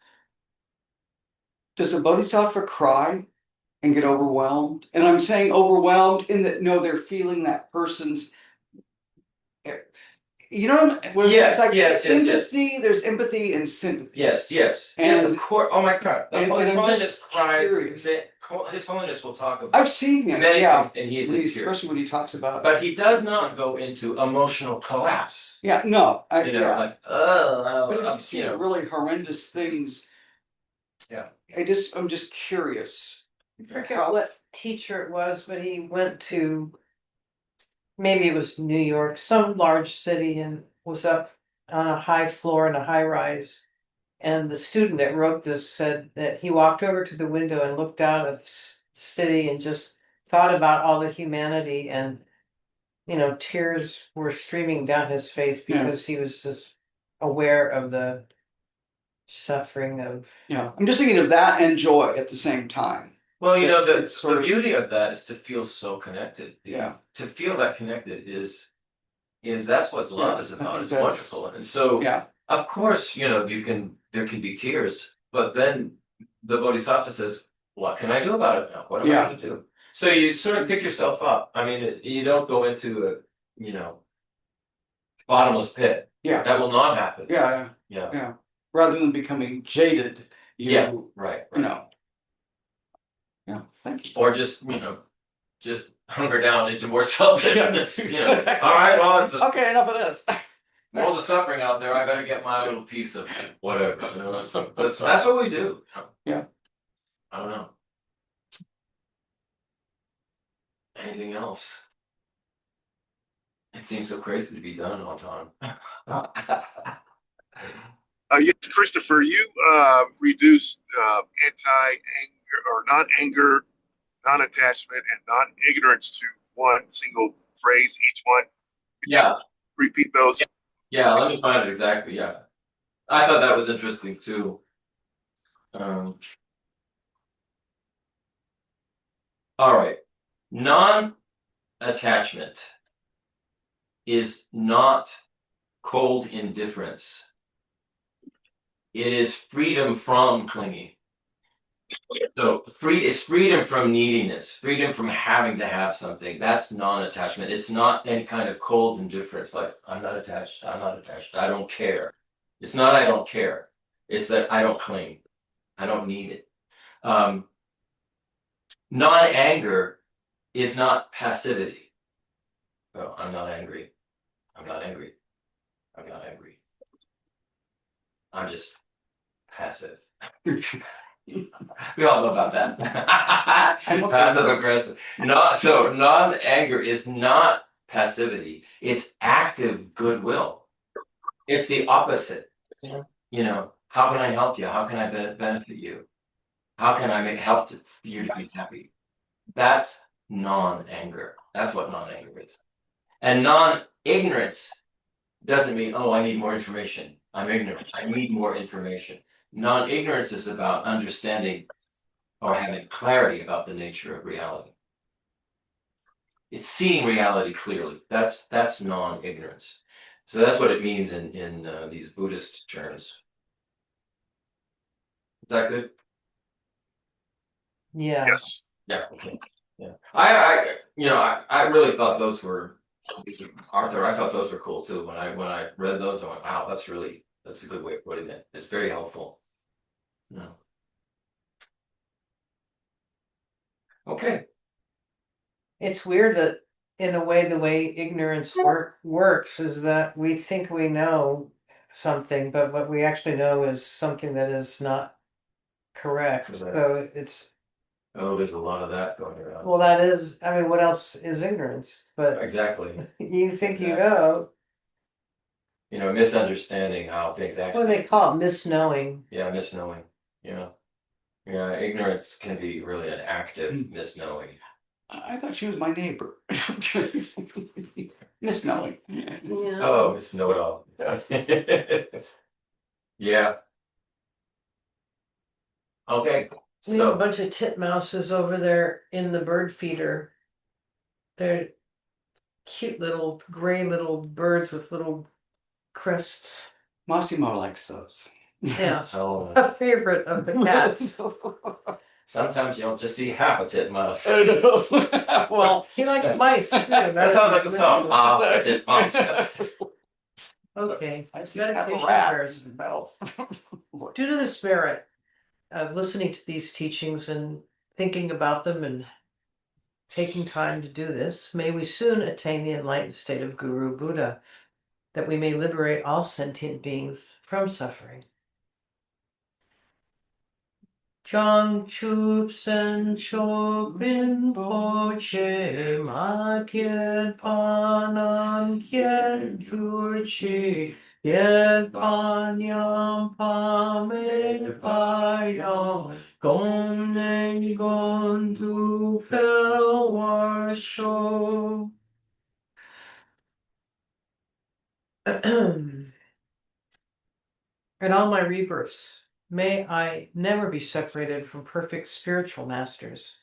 Speaker 4: Does a bodhisattva cry and get overwhelmed? And I'm saying overwhelmed in that, no, they're feeling that person's,
Speaker 1: Yes, yes.
Speaker 4: empathy. There's empathy and sympathy.
Speaker 1: Yes.
Speaker 4: And
Speaker 1: of course. Oh my God,
Speaker 4: and
Speaker 1: His
Speaker 4: I'm
Speaker 1: Holiness
Speaker 4: just
Speaker 1: cries.
Speaker 4: curious.
Speaker 1: His Holiness will talk about
Speaker 4: I've seen him,
Speaker 1: many
Speaker 4: yeah,
Speaker 1: things, and he's in tears.
Speaker 4: especially when he talks about.
Speaker 1: But he does not go into emotional collapse.
Speaker 4: Yeah, no,
Speaker 1: Like
Speaker 4: But if you see really horrendous things,
Speaker 1: yeah,
Speaker 4: I'm just curious.
Speaker 5: I forget what teacher it was, but he went to, maybe it was New York, some large city, and was up on a high floor in a high rise. And the student that wrote this said that he walked over to the window and looked out at the city and just thought about all the humanity, and tears were streaming down his face because he was just aware of the suffering of.
Speaker 4: Yeah, I'm just thinking of that and joy at the same time.
Speaker 1: Well, the beauty of that is to feel so connected.
Speaker 4: Yeah.
Speaker 1: To feel that connected is that's what love is about. It's wonderful. And so
Speaker 4: Yeah.
Speaker 1: Of course, there can be tears, but then the Bodhisattva says, what can I do about it now? What am I
Speaker 4: Yeah.
Speaker 1: going to do? So you sort of pick yourself up. I mean, you don't go into a, you know, bottomless pit.
Speaker 4: Yeah.
Speaker 1: That will not happen.
Speaker 4: Yeah,
Speaker 1: Yeah.
Speaker 4: yeah. Rather than becoming jaded,
Speaker 1: Yeah. Right.
Speaker 4: you know. Yeah, thank you.
Speaker 1: Or just, you know, just hunker down into more selfishness. You know. All right, well, it's
Speaker 4: Okay, enough of this.
Speaker 1: all the suffering out there. I better get my little piece of whatever. You know, that's what we do. You know?
Speaker 4: Yeah.
Speaker 1: I don't know. Anything else? It seems so crazy to be done on time.
Speaker 6: Yes, Christopher, you reduced anti-anger or non-anger, non-attachment, and non-ignorance to one single phrase each one. Could you
Speaker 1: Yeah,
Speaker 6: repeat those?
Speaker 1: yeah. Let me find it exactly. Yeah, I thought that was interesting too. All right, non-attachment is not cold indifference. It is freedom from clinging. So it's freedom from neediness, freedom from having to have something. That's non-attachment. It's not any kind of cold indifference, like I'm not attached, I don't care. It's not I don't care. It's that I don't cling. I don't need it. Um, non-anger is not passivity. Oh, I'm not angry. I'm not angry. I'm not angry. I'm just passive. We all know about that. Passive aggressive. So non-anger is not passivity. It's active goodwill. It's the opposite. You know, how can I help you? How can I benefit you? How can I help you to be happy? That's non-anger. That's what non-anger is. And non-ignorance doesn't mean, oh, I need more information. I'm ignorant. I need more information. Non-ignorance is about understanding or having clarity about the nature of reality. It's seeing reality clearly. That's non-ignorance. So that's what it means in these Buddhist terms. Is that good?
Speaker 5: Yeah.
Speaker 6: Yes.
Speaker 1: Yeah. Okay. Yeah. I really thought those were Arthur. I thought those were cool too. When I read those, I went, wow, that's a good way of putting it. It's very helpful. Yeah. Okay.
Speaker 5: It's weird that in a way, the way ignorance works is that we think we know something, but what we actually know is something that is not correct.
Speaker 1: Correct.
Speaker 5: So it's,
Speaker 1: Oh, there's a lot of that going around.
Speaker 5: well, that is, I mean, what else is ignorance? But
Speaker 1: Exactly.
Speaker 5: you think you
Speaker 1: Exactly.
Speaker 5: know,
Speaker 1: You know, misunderstanding how things
Speaker 5: what do
Speaker 1: actually.
Speaker 5: they call it? Misknowing.
Speaker 1: Yeah, misknowing. Yeah. Yeah, ignorance can be really an active misknowing.
Speaker 4: I thought she was my neighbor. Miss Knowing.
Speaker 5: Yeah.
Speaker 1: Oh, it's know-it-all. Yeah. Okay.
Speaker 2: We have a
Speaker 1: So
Speaker 2: bunch of titmouses over there in the bird feeder. They're cute little gray little birds with little crests.
Speaker 4: Massimo likes those.
Speaker 2: Yeah,
Speaker 1: oh,
Speaker 2: a favorite of the cats.
Speaker 1: sometimes you don't just see half a titmouse.
Speaker 4: Well,
Speaker 2: He likes mice too.
Speaker 1: That sounds like a song. Half a titmouse.
Speaker 2: Okay,
Speaker 4: I see half a
Speaker 2: meditation
Speaker 4: rat.
Speaker 2: first.
Speaker 4: Well,
Speaker 2: Due to the spirit of listening to these teachings and thinking about them and taking time to do this, may we soon attain the enlightened state of Guru Buddha, that we may liberate all sentient beings from suffering. Chang chup sen chopin poche ma kien panam kien kurchi kien panyam pame payam gong ne gong du pel war sho. In all my rebirths, may I never be separated from perfect spiritual masters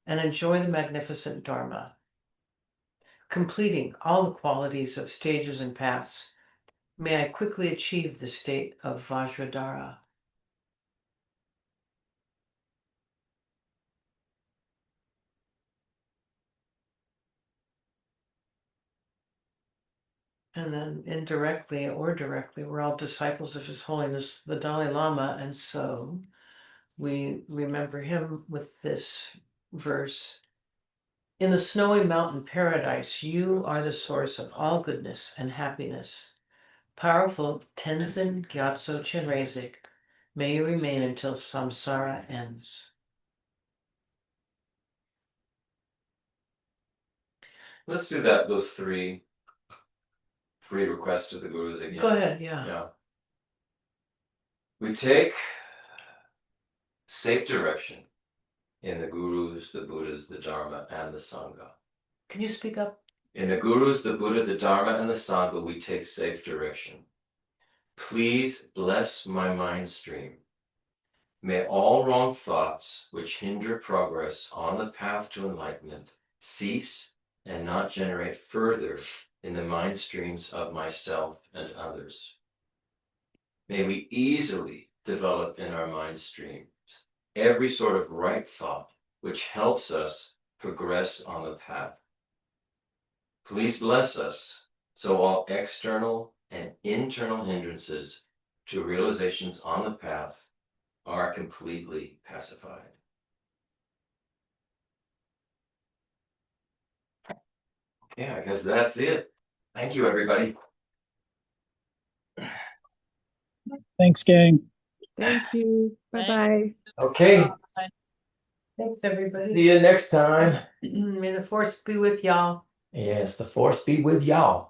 Speaker 2: and enjoy the magnificent Dharma, completing all the qualities of stages and paths. May I quickly achieve the state of Vajradhara. And then indirectly or directly, we're all disciples of His Holiness the Dalai Lama, and so we remember him with this verse. In the snowy mountain paradise, you are the source of all goodness and happiness. Powerful Tenzin Gyatso Chenrezig, may you remain until samsara ends.
Speaker 1: Let's do that. Those three requests to the gurus again.
Speaker 2: Go ahead, yeah.
Speaker 1: Yeah. We take safe direction in the gurus, the Buddhas, the Dharma, and the Sangha.
Speaker 2: Can you speak up?
Speaker 1: In the gurus, the Buddha, the Dharma, and the Sangha, we take safe direction. Please bless my mind stream. May all wrong thoughts which hinder progress on the path to enlightenment cease and not generate further in the mind streams of myself and others. May we easily develop in our mind streams every sort of right thought which helps us progress on the path. Please bless us so all external and internal hindrances to realizations on the path are completely pacified. Okay, I guess that's it. Thank you, everybody.
Speaker 3: Thanks, gang.
Speaker 7: Thank you. Bye-bye.
Speaker 1: Okay,
Speaker 2: Thanks, everybody.
Speaker 1: see you next time.
Speaker 5: May the force be with y'all.
Speaker 1: Yes, the force be with y'all.